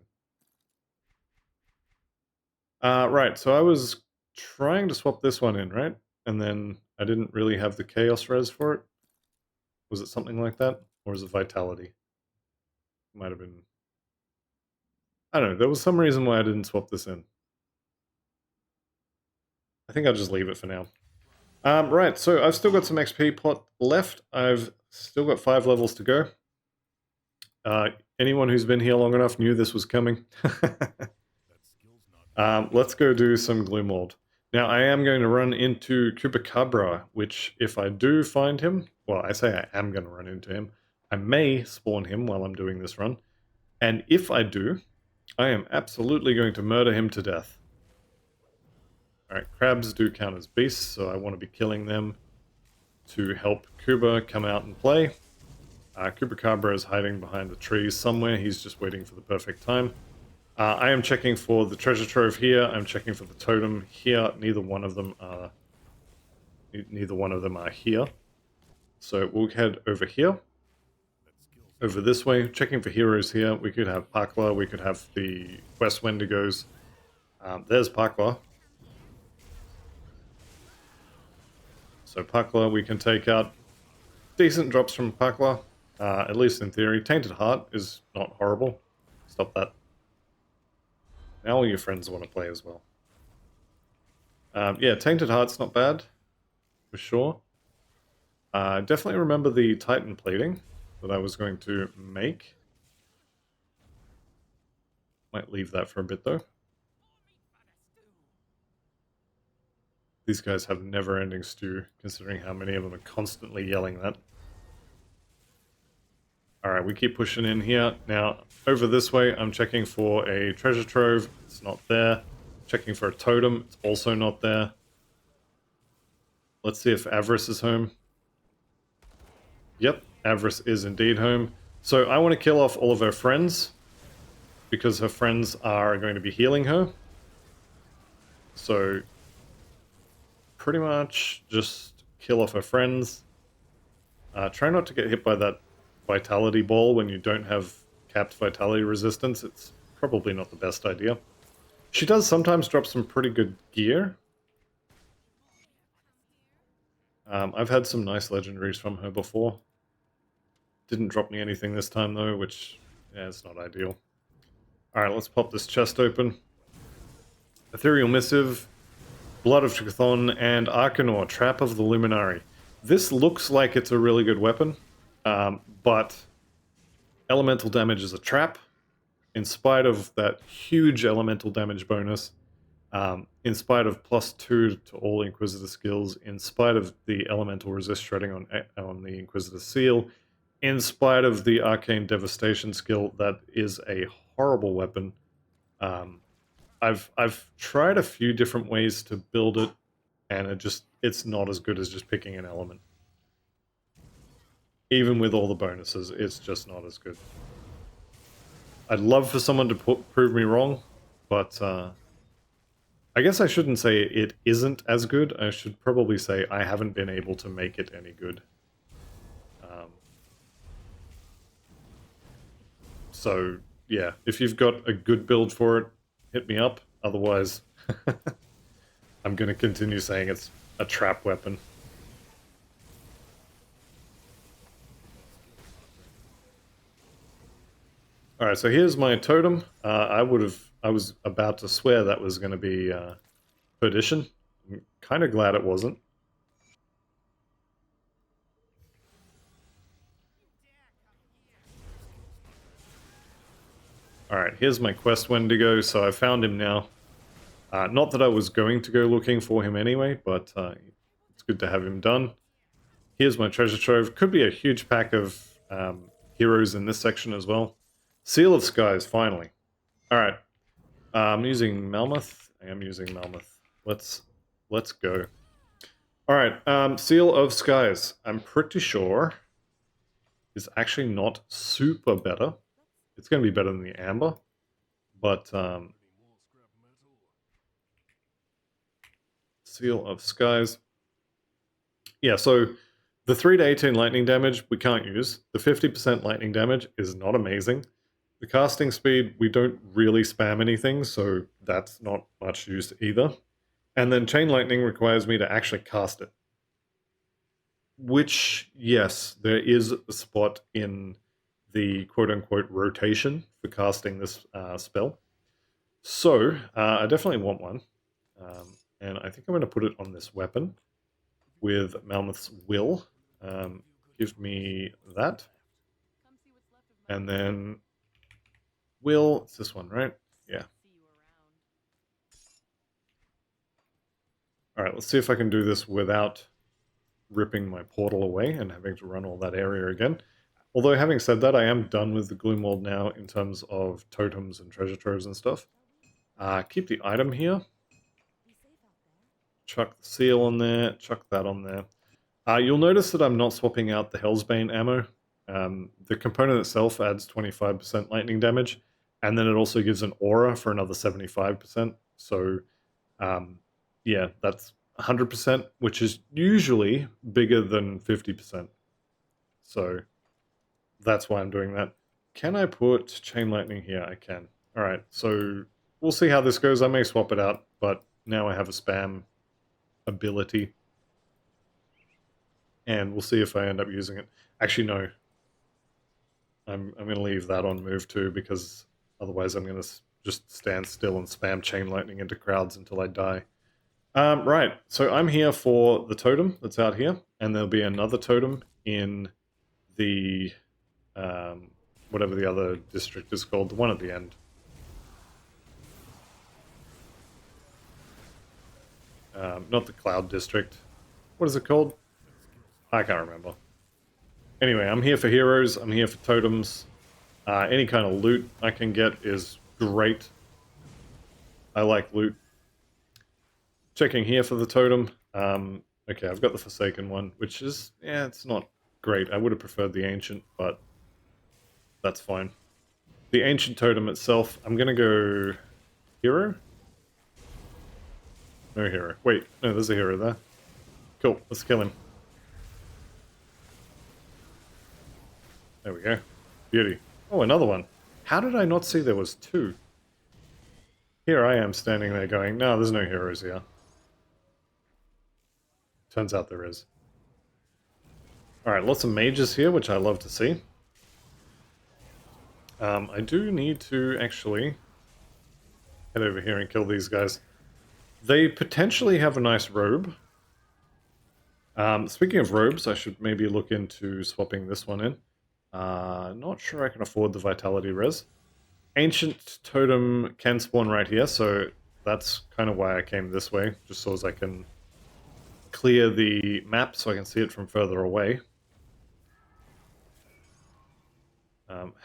Right, so I was trying to swap this one in, right? And then I didn't really have the Chaos Res for it. Was it something like that? Or was it Vitality? Might have been... I don't know, there was some reason why I didn't swap this in. I think I'll just leave it for now. Right, so I've still got some XP pot left. I've still got 5 levels to go. Anyone who's been here long enough knew this was coming. Let's go do some Gloomwald. Now, I am going to run into Chupacabra, which, if I do find him... well, I say I am going to run into him. I may spawn him while I'm doing this run. And if I do, I am absolutely going to murder him to death. Alright, crabs do count as beasts, so I want to be killing them to help Kuba come out and play. Chupacabra is hiding behind the trees somewhere. He's just waiting for the perfect time. I am checking for the treasure trove here. I'm checking for the totem here. Neither one of them are here. So we'll head over here. Over this way, checking for heroes here. We could have Pakla, we could have the Quest Wendigos. There's Pakla. So Pakla we can take out. Decent drops from Pakla, at least in theory. Tainted Heart is not horrible. Stop that. Now all your friends want to play as well. Yeah, Tainted Heart's not bad, for sure. Definitely remember the Titan plating that I was going to make. Might leave that for a bit, though. These guys have never-ending stew, considering how many of them are constantly yelling that. Alright, we keep pushing in here. Now, over this way, I'm checking for a treasure trove. It's not there. Checking for a totem. It's also not there. Let's see if Avarice is home. Yep, Avarice is indeed home. So I want to kill off all of her friends, because her friends are going to be healing her. So, pretty much just kill off her friends. Try not to get hit by that vitality ball when you don't have capped vitality resistance. It's probably not the best idea. She does sometimes drop some pretty good gear. I've had some nice legendaries from her before. Didn't drop me anything this time though, which, yeah, it's not ideal. Alright, let's pop this chest open. Ethereal Missive, Blood of Chthon, and Arcanor, Trap of the Luminari. This looks like it's a really good weapon, but elemental damage is a trap. In spite of that huge elemental damage bonus, in spite of +2 to all Inquisitor skills, in spite of the elemental resist shredding on the Inquisitor seal, in spite of the arcane devastation skill, that is a horrible weapon. I've tried a few different ways to build it, and it's not as good as just picking an element. Even with all the bonuses, it's just not as good. I'd love for someone to prove me wrong, but I guess I shouldn't say it isn't as good. I should probably say I haven't been able to make it any good. So, yeah, if you've got a good build for it, hit me up. Otherwise, I'm going to continue saying it's a trap weapon. Alright, so here's my totem. I was about to swear that was going to be perdition. I'm kind of glad it wasn't. Alright, here's my quest Wendigo, so I found him now. Not that I was going to go looking for him anyway, but it's good to have him done. Here's my treasure trove. Could be a huge pack of heroes in this section as well. Seal of Skies, finally. Alright, I'm using Malmoth. I am using Malmoth. Let's go. Alright, Seal of Skies. I'm pretty sure is actually not super better. It's going to be better than the Amber, but Seal of Skies. Yeah, so the 3 to 18 lightning damage we can't use. The 50% lightning damage is not amazing. The casting speed, we don't really spam anything, so that's not much use either. And then Chain Lightning requires me to actually cast it. Which, yes, there is a spot in the quote-unquote rotation for casting this spell. So, I definitely want one. And I think I'm going to put it on this weapon with Malmoth's Will. Give me that. And then Will, it's this one, right? Yeah. Alright, let's see if I can do this without ripping my portal away and having to run all that area again. Although, having said that, I am done with the Gloomworld now in terms of totems and treasure troves and stuff. Keep the item here. Chuck the seal on there. Chuck that on there. You'll notice that I'm not swapping out the Hellsbane ammo. The component itself adds 25% lightning damage, and then it also gives an aura for another 75%. So, yeah, that's 100%, which is usually bigger than 50%. So, that's why I'm doing that. Can I put Chain Lightning here? I can. Alright, so we'll see how this goes. I may swap it out, but now I have a spam ability. And we'll see if I end up using it. Actually, no. I'm going to leave that on move too, because otherwise I'm going to just stand still and spam Chain Lightning into crowds until I die. Right, so I'm here for the totem that's out here, and there'll be another totem in the whatever the other district is called, the one at the end. Not the Cloud District. What is it called? I can't remember. Anyway, I'm here for heroes, I'm here for totems. Any kind of loot I can get is great. I like loot. Checking here for the totem. Okay, I've got the Forsaken one, which is, yeah, it's not great. I would have preferred the Ancient, but that's fine. The Ancient totem itself, I'm going to go hero? No hero. Wait, no, there's a hero there. Cool, let's kill him. There we go. Beauty. Oh, another one. How did I not see there was two? Here I am standing there going, no, there's no heroes here. Turns out there is. Alright, lots of mages here, which I love to see. I do need to actually head over here and kill these guys. They potentially have a nice robe. Speaking of robes, I should maybe look into swapping this one in. Not sure I can afford the Vitality Res. Ancient Totem can spawn right here, so that's kind of why I came this way, just so as I can clear the map so I can see it from further away.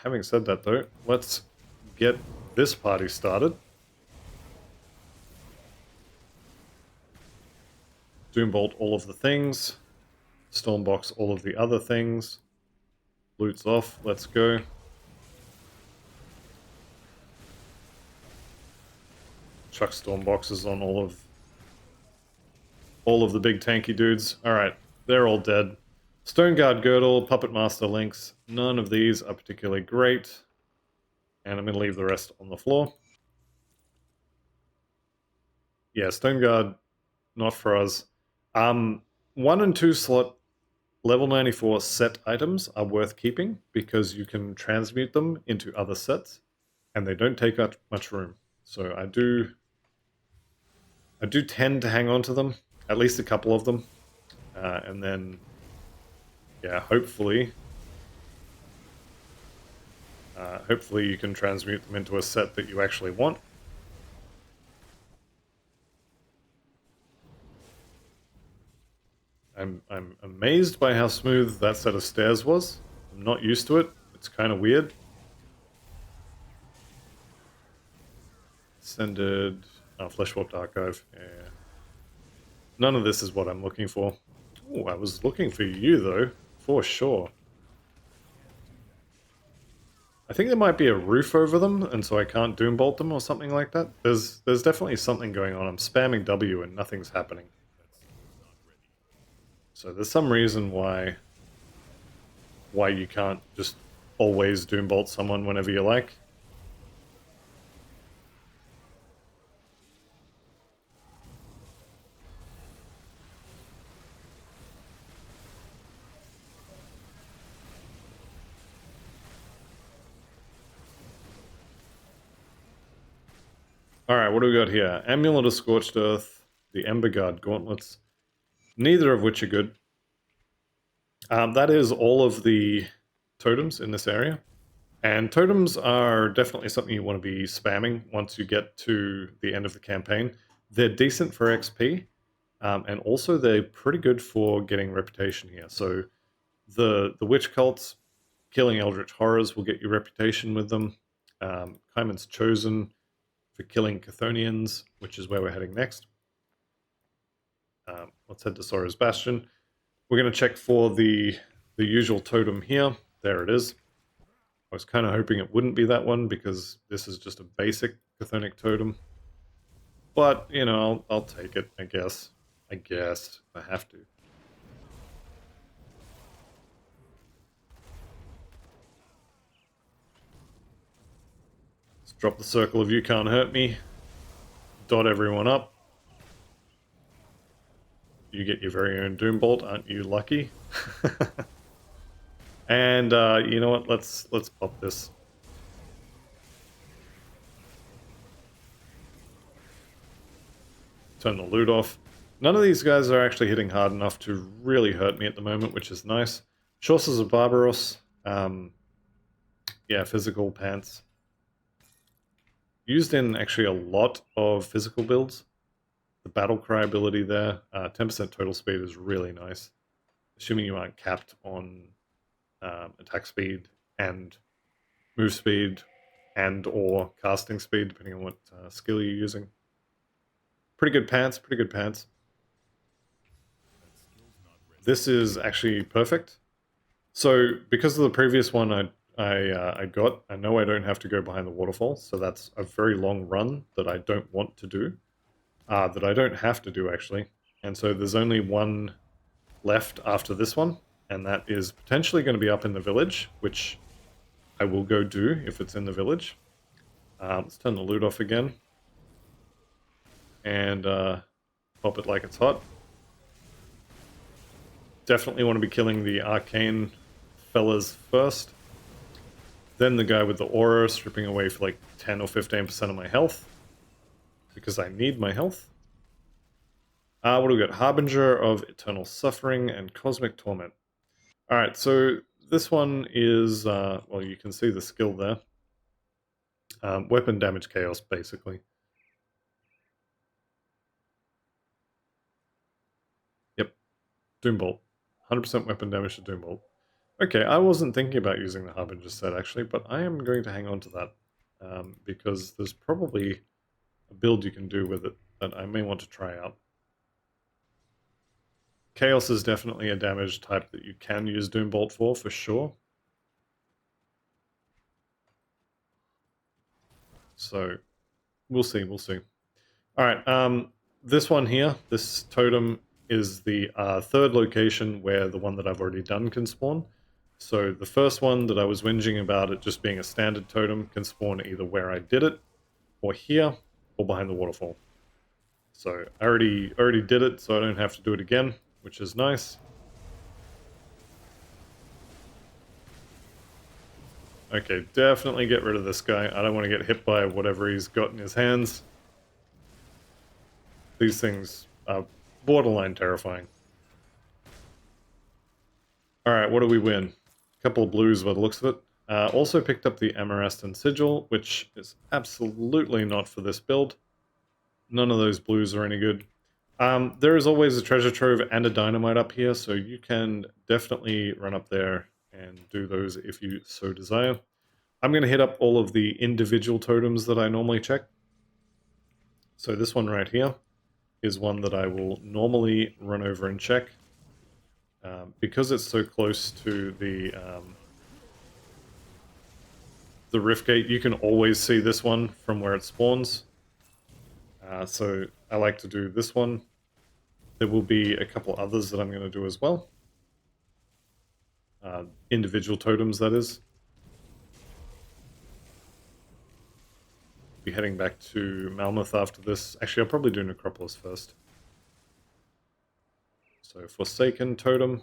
Having said that though, let's get this party started. Doombolt all of the things. Stormbox all of the other things. Loot's off, let's go. Chuck Stormboxes on all of the big tanky dudes. Alright, they're all dead. Stoneguard Girdle, Puppet Master Links, none of these are particularly great. And I'm going to leave the rest on the floor. Yeah, Stoneguard, not for us. 1 and 2 slot level 94 set items are worth keeping because you can transmute them into other sets and they don't take up much room. So I do tend to hang on to them, at least a couple of them. And then, yeah, hopefully you can transmute them into a set that you actually want. I'm amazed by how smooth that set of stairs was. I'm not used to it. It's kind of weird. Ascended, Flesh Warped Archive. Yeah. None of this is what I'm looking for. Oh, I was looking for you though, for sure. I think there might be a roof over them, and so I can't Doombolt them or something like that. There's definitely something going on. I'm spamming W and nothing's happening. So there's some reason why you can't just always Doombolt someone whenever you like. Alright, what do we got here? Amulet of Scorched Earth, the Ember Guard Gauntlets. Neither of which are good. That is all of the totems in this area. And totems are definitely something you want to be spamming once you get to the end of the campaign. They're decent for XP, and also they're pretty good for getting reputation here. So the witch cults, killing eldritch horrors will get you reputation with them. Kaiman's Chosen for killing Chthonians, which is where we're heading next. Let's head to Sorrow's Bastion. We're going to check for the usual totem here. There it is. I was kind of hoping it wouldn't be that one because this is just a basic Chthonic totem. But, you know, I'll take it, I guess. I have to. Let's drop the circle of you can't hurt me. Dot everyone up. You get your very own Doombolt, aren't you lucky? And you know what? Let's pop this. Turn the loot off. None of these guys are actually hitting hard enough to really hurt me at the moment, which is nice. Chaucer's of Barbaros. Yeah, physical pants. Used in actually a lot of physical builds. The battle cry ability there. 10% total speed is really nice. Assuming you aren't capped on attack speed and move speed and or casting speed, depending on what skill you're using. Pretty good pants, pretty good pants. This is actually perfect. So because of the previous one I got, I know I don't have to go behind the waterfall, so that's a very long run that I don't want to do. That I don't have to do, actually. And so there's only one left after this one, and that is potentially going to be up in the village, which I will go do if it's in the village. Let's turn the loot off again. And pop it like it's hot. Definitely want to be killing the arcane fellas first. Then the guy with the aura, stripping away for like 10 or 15% of my health. Because I need my health. What do we got? Harbinger of Eternal Suffering and Cosmic Torment. Alright, so this one is, well, you can see the skill there. Weapon damage chaos, basically. Yep. Doombolt. 100% weapon damage to Doombolt. Okay, I wasn't thinking about using the Harbinger set, actually, but I am going to hang on to that. Because there's probably a build you can do with it that I may want to try out. Chaos is definitely a damage type that you can use Doombolt for sure. So, we'll see, we'll see. Alright, this one here, this totem is the third location where the one that I've already done can spawn. So the first one that I was whinging about it just being a standard totem can spawn either where I did it, or here, or behind the waterfall. So I already did it, so I don't have to do it again, which is nice. Okay, definitely get rid of this guy. I don't want to get hit by whatever he's got in his hands. These things are borderline terrifying. Alright, what do we win? A couple of blues by the looks of it. Also picked up the Amarastan Sigil, which is absolutely not for this build. None of those blues are any good. There is always a treasure trove and a dynamite up here, so you can definitely run up there and do those if you so desire. I'm going to hit up all of the individual totems that I normally check. So this one right here is one that I will normally run over and check. Because it's so close to the rift gate, you can always see this one from where it spawns. So I like to do this one. There will be a couple others that I'm going to do as well. Individual totems, that is. Be heading back to Malmouth after this. Actually, I'll probably do Necropolis first. So Forsaken Totem.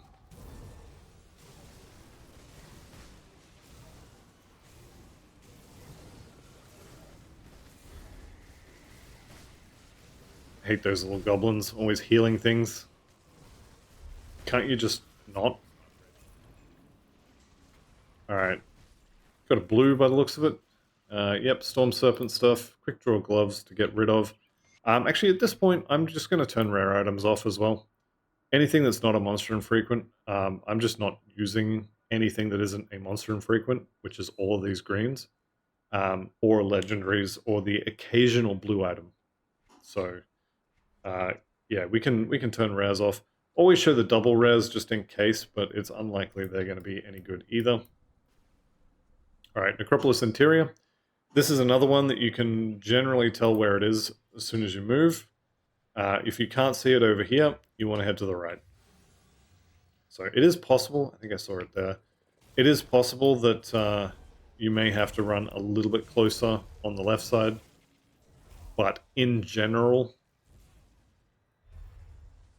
Hate those little goblins, always healing things. Can't you just not? Alright. Got a blue by the looks of it. Yep, Storm Serpent stuff. Quick Draw Gloves to get rid of. Actually, at this point, I'm just going to turn rare items off as well. Anything that's not a monster infrequent, I'm just not using anything that isn't a monster infrequent, which is all of these greens, or legendaries, or the occasional blue item. So, yeah, we can turn rares off. Always show the double rares just in case, but it's unlikely they're going to be any good either. Alright, Necropolis Interior. This is another one that you can generally tell where it is as soon as you move. If you can't see it over here, you want to head to the right. So it is possible, I think I saw it there, it is possible that you may have to run a little bit closer on the left side, but in general,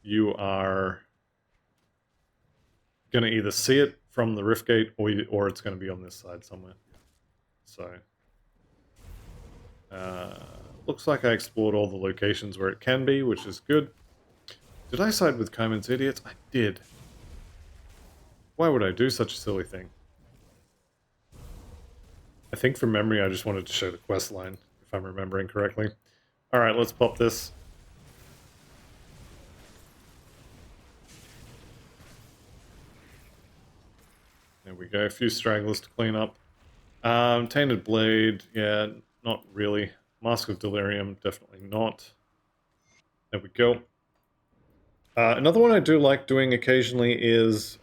you are going to either see it from the rift gate or it's going to be on this side somewhere. So, looks like I explored all the locations where it can be, which is good. Did I side with Kaiman's idiots? I did. Why would I do such a silly thing? I think from memory I just wanted to show the quest line, if I'm remembering correctly. Alright, let's pop this. There we go, a few stragglers to clean up. Tainted Blade, yeah, not really. Mask of Delirium, definitely not. There we go. Another one I do like doing occasionally is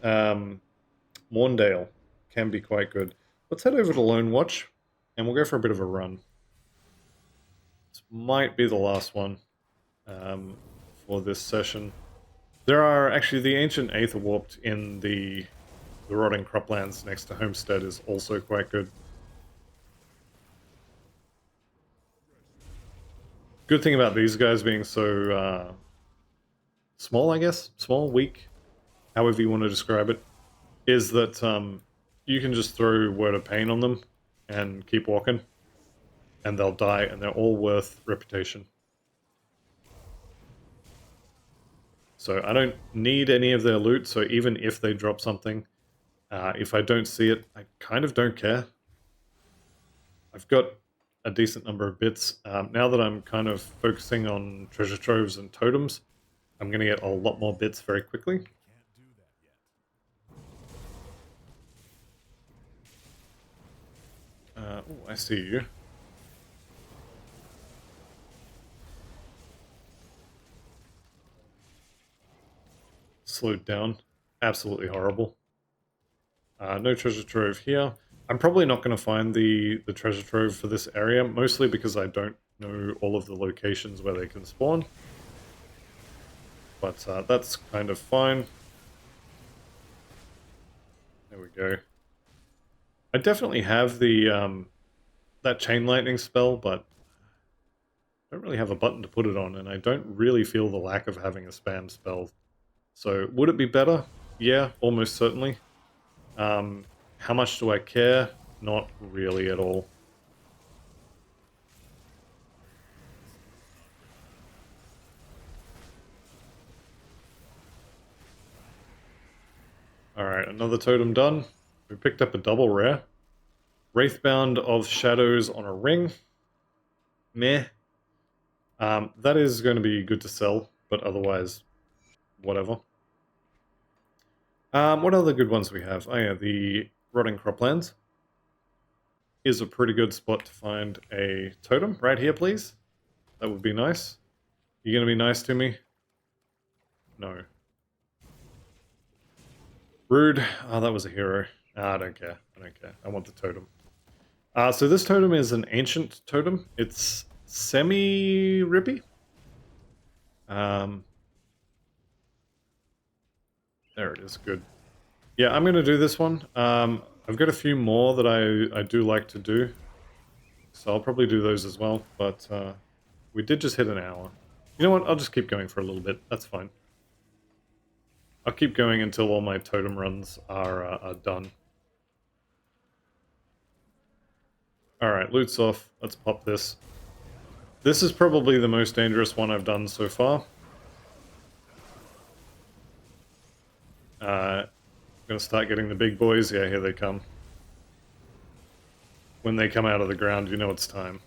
Morndale. Can be quite good. Let's head over to Lone Watch, and we'll go for a bit of a run. This might be the last one for this session. There are actually the Ancient Aether Warped in the Rotting Croplands next to Homestead is also quite good. Good thing about these guys being so small, I guess? Small, weak, however you want to describe it, is that you can just throw Word of Pain on them and keep walking, and they'll die, and they're all worth reputation. So I don't need any of their loot, so even if they drop something, if I don't see it, I kind of don't care. I've got a decent number of bits. Now that I'm kind of focusing on treasure troves and totems, I'm going to get a lot more bits very quickly. Oh, I see you. Slowed down. Absolutely horrible. No treasure trove here. I'm probably not going to find the treasure trove for this area, mostly because I don't know all of the locations where they can spawn. But that's kind of fine. There we go. I definitely have the that chain lightning spell, but I don't really have a button to put it on, and I don't really feel the lack of having a spam spell. So would it be better? Yeah, almost certainly. How much do I care? not really at all. Alright, another totem done. We picked up a double rare. Wraithbound of Shadows on a ring. Meh. That is going to be good to sell, but otherwise, whatever. What other good ones we have? Oh yeah, the Rotting Croplands is a pretty good spot to find a totem. Right here, please. That would be nice. You gonna be nice to me? No. Rude. Oh, that was a hero. I don't care. I don't care. I want the totem. So this totem is an ancient totem. It's semi-rippy. There it is. Good. Yeah, I'm going to do this one. I've got a few more that I do like to do. So I'll probably do those as well. But we did just hit an hour. You know what? I'll just keep going for a little bit. That's fine. I'll keep going until all my totem runs are done. Alright, loot's off. Let's pop this. This is probably the most dangerous one I've done so far. Gonna start getting the big boys. Yeah, here they come. When they come out of the ground, you know it's time.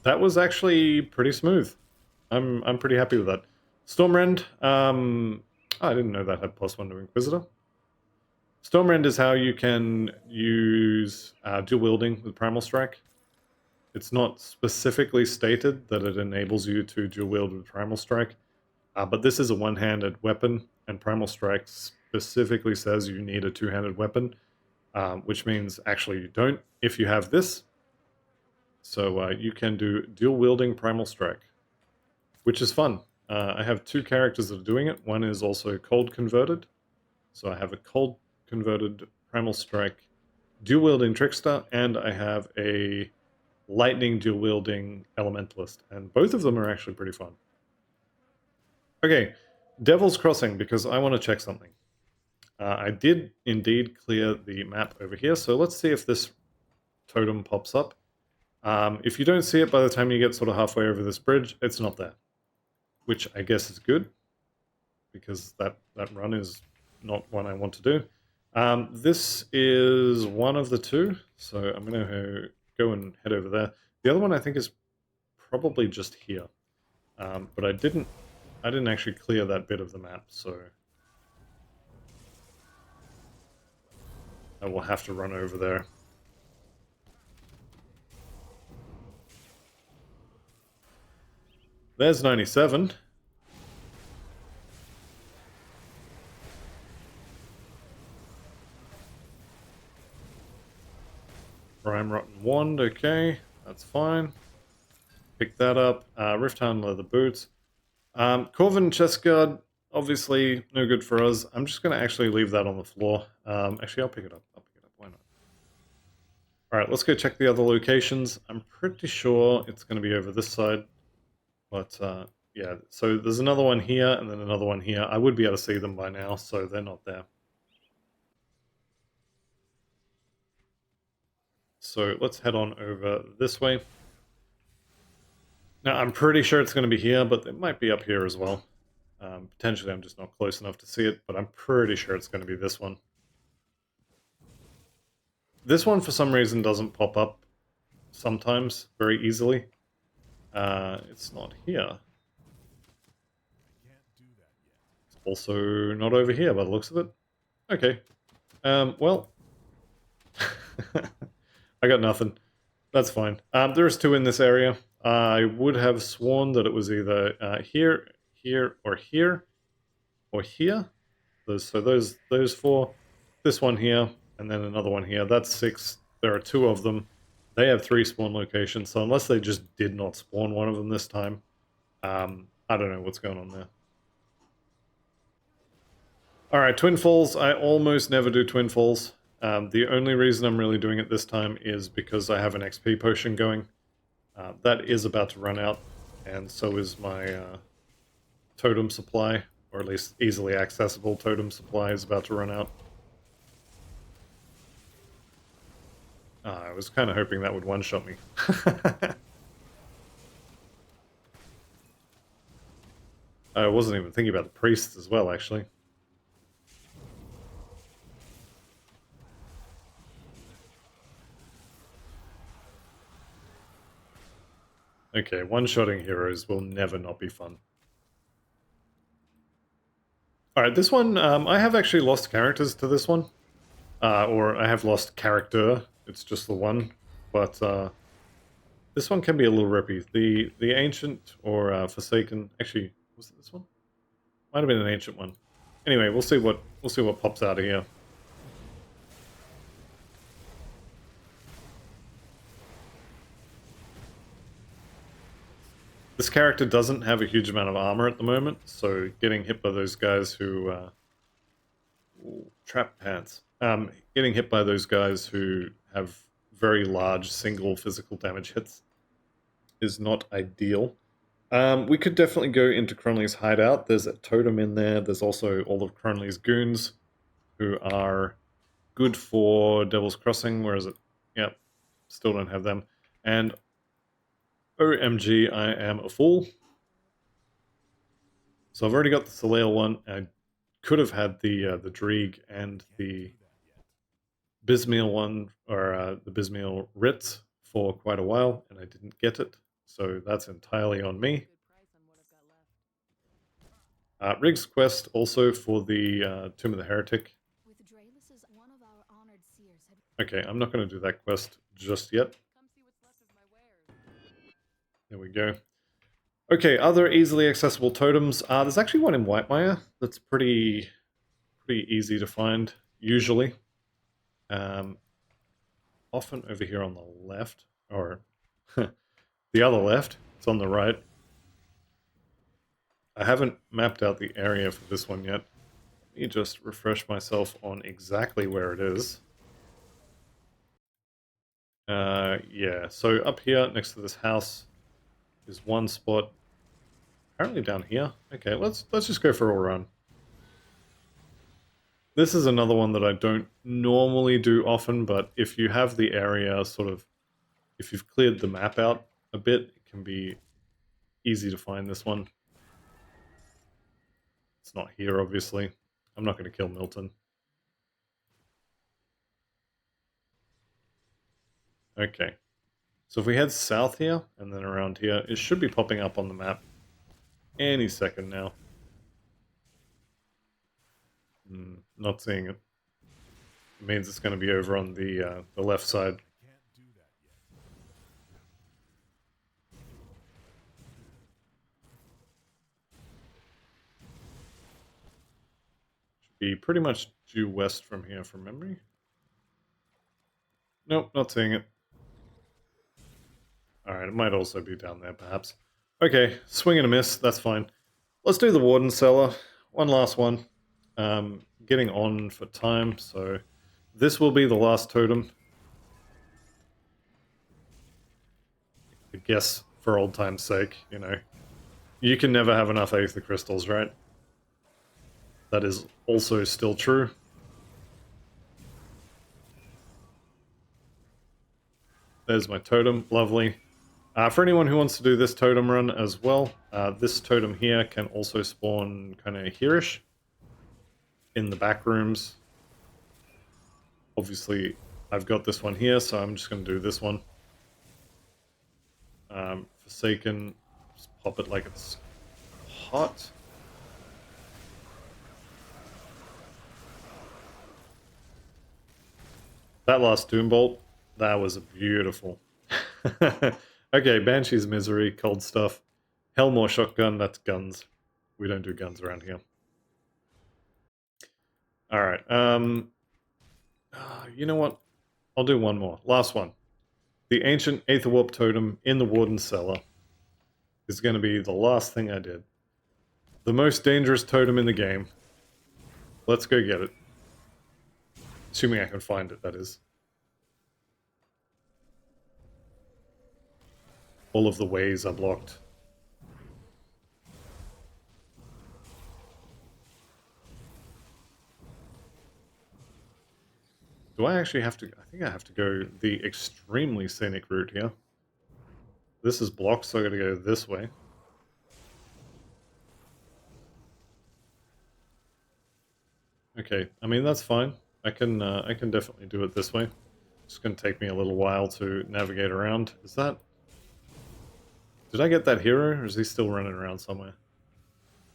That was actually pretty smooth. I'm pretty happy with that. Stormrend, I didn't know that had +1 to Inquisitor. Stormrend is how you can use dual wielding with Primal Strike. It's not specifically stated that it enables you to dual wield with Primal Strike, but this is a one-handed weapon, and Primal Strike specifically says you need a two-handed weapon, which means actually you don't if you have this. So you can do dual wielding Primal Strike, which is fun. I have two characters that are doing it. One is also cold converted. So I have a cold converted Primal Strike dual wielding Trickster, and I have a lightning dual wielding Elementalist. And both of them are actually pretty fun. Okay, Devil's Crossing, because I want to check something. I did indeed clear the map over here, so let's see if this totem pops up. If you don't see it by the time you get sort of halfway over this bridge, it's not there. Which I guess is good, because that run is not one I want to do. This is one of the two, so I'm going to go and head over there. The other one I think is probably just here, but I didn't actually clear that bit of the map, so I will have to run over there. There's 97. Prime Rotten Wand, okay, that's fine. Pick that up. Rifthound Leather Boots. Corvin Chestguard, obviously no good for us. I'm just going to actually leave that on the floor. Actually, I'll pick it up. Why not? Alright, let's go check the other locations. I'm pretty sure it's going to be over this side. But, yeah, so there's another one here and then another one here. I would be able to see them by now, so they're not there. So let's head on over this way. Now, I'm pretty sure it's going to be here, but it might be up here as well. Potentially, I'm just not close enough to see it, but I'm pretty sure it's going to be this one. This one, for some reason, doesn't pop up sometimes very easily. It's not here. It's also not over here by the looks of it. Okay. Well, I got nothing. That's fine. There's two in this area. I would have sworn that it was either here, here, or here, or here. So those four. This one here, and then another one here. That's 6. There are 2 of them. They have 3 spawn locations, so unless they just did not spawn one of them this time, I don't know what's going on there. Alright, Twin Falls. I almost never do Twin Falls. The only reason I'm really doing it this time is because I have an XP potion going. That is about to run out, and so is my totem supply, or at least easily accessible totem supply, is about to run out. I was kind of hoping that would one-shot me. I wasn't even thinking about the priests as well, actually. Okay, one-shotting heroes will never not be fun. Alright, this one, I have actually lost characters to this one. Or I have lost character, it's just the one. But this one can be a little rippy. The Ancient or Forsaken... Actually, was it this one? Might have been an Ancient one. Anyway, we'll see what pops out of here. This character doesn't have a huge amount of armor at the moment, so getting hit by those guys who... trap pants. Getting hit by those guys who have very large single physical damage hits is not ideal. We could definitely go into Cronley's hideout. There's a totem in there. There's also all of Cronley's goons who are good for Devil's Crossing. Where is it? Yep, still don't have them. And OMG, I am a fool. So I've already got the Soleil one. I could have had the Drieg and the Bismiel one, or the Bismiel Ritz for quite a while, and I didn't get it. So that's entirely on me. Riggs quest also for the Tomb of the Heretic. Okay, I'm not going to do that quest just yet. There we go. Okay, other easily accessible totems. There's actually one in Whitemire that's pretty easy to find, usually. Often over here on the left, or the other left. It's on the right. I haven't mapped out the area for this one yet. Let me just refresh myself on exactly where it is. Yeah, so up here next to this house is one spot. Apparently down here. Okay, let's just go for a run. This is another one that I don't normally do often, but if you have the area sort of, if you've cleared the map out a bit, it can be easy to find this one. It's not here, obviously. I'm not going to kill Milton. Okay. So if we head south here, and then around here, it should be popping up on the map any second now. Not seeing it. It means it's going to be over on the left side. Should be pretty much due west from here from memory. Nope, not seeing it. Alright, it might also be down there, perhaps. Okay, swing and a miss, that's fine. Let's do the Warden Cellar. One last one. Getting on for time, so this will be the last totem. I guess, for old time's sake, you know. You can never have enough Aether Crystals, right? That is also still true. There's my totem, lovely. For anyone who wants to do this totem run as well, this totem here can also spawn kind of here-ish in the back rooms. Obviously, I've got this one here, so I'm just going to do this one. Forsaken, just pop it like it's hot. That last Doom Bolt, that was beautiful. Okay, Banshee's Misery, cold stuff. Hellmore Shotgun, that's guns. We don't do guns around here. Alright, you know what? I'll do one more. Last one. The Ancient Aetherwarp Totem in the Warden's Cellar is going to be the last thing I did. The most dangerous totem in the game. Let's go get it. Assuming I can find it, that is. All of the ways are blocked. Do I actually have to... I think I have to go the extremely scenic route here. This is blocked, so I gotta go this way. Okay, I mean, that's fine. I can definitely do it this way. It's gonna take me a little while to navigate around. Is that... Did I get that hero, or is he still running around somewhere?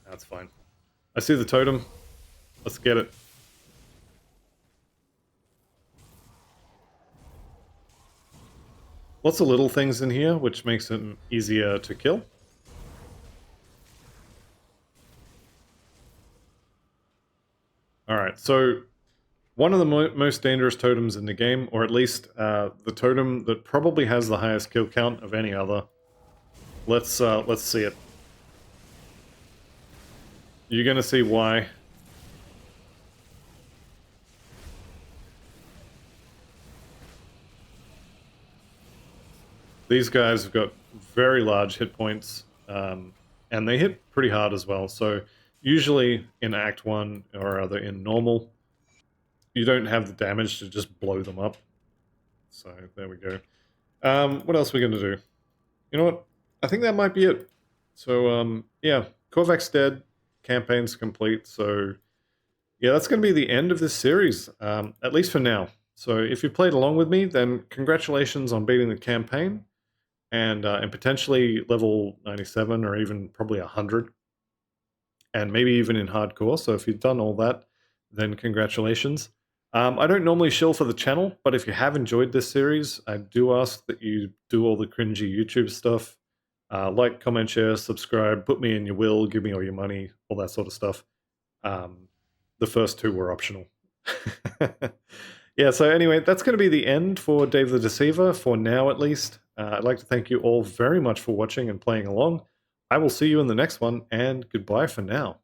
That's fine. I see the totem. Let's get it. Lots of little things in here, which makes them easier to kill. Alright, so one of the most dangerous totems in the game, or at least the totem that probably has the highest kill count of any other. Let's see it. You're gonna see why. These guys have got very large hit points, and they hit pretty hard as well. So usually in Act 1, or rather in normal, you don't have the damage to just blow them up. So there we go. What else are we going to do? You know what? I think that might be it. So yeah, Korvac's dead. Campaign's complete. So yeah, that's going to be the end of this series, at least for now. So if you played along with me, then congratulations on beating the campaign. And potentially level 97 or even probably 100. And maybe even in hardcore. So if you've done all that, then congratulations. I don't normally shill for the channel, but if you have enjoyed this series, I do ask that you do all the cringy YouTube stuff. Like, comment, share, subscribe, put me in your will, give me all your money, all that sort of stuff. The first two were optional. Yeah, so anyway, that's going to be the end for Dave the Deceiver, for now at least. I'd like to thank you all very much for watching and playing along. I will see you in the next one, and goodbye for now.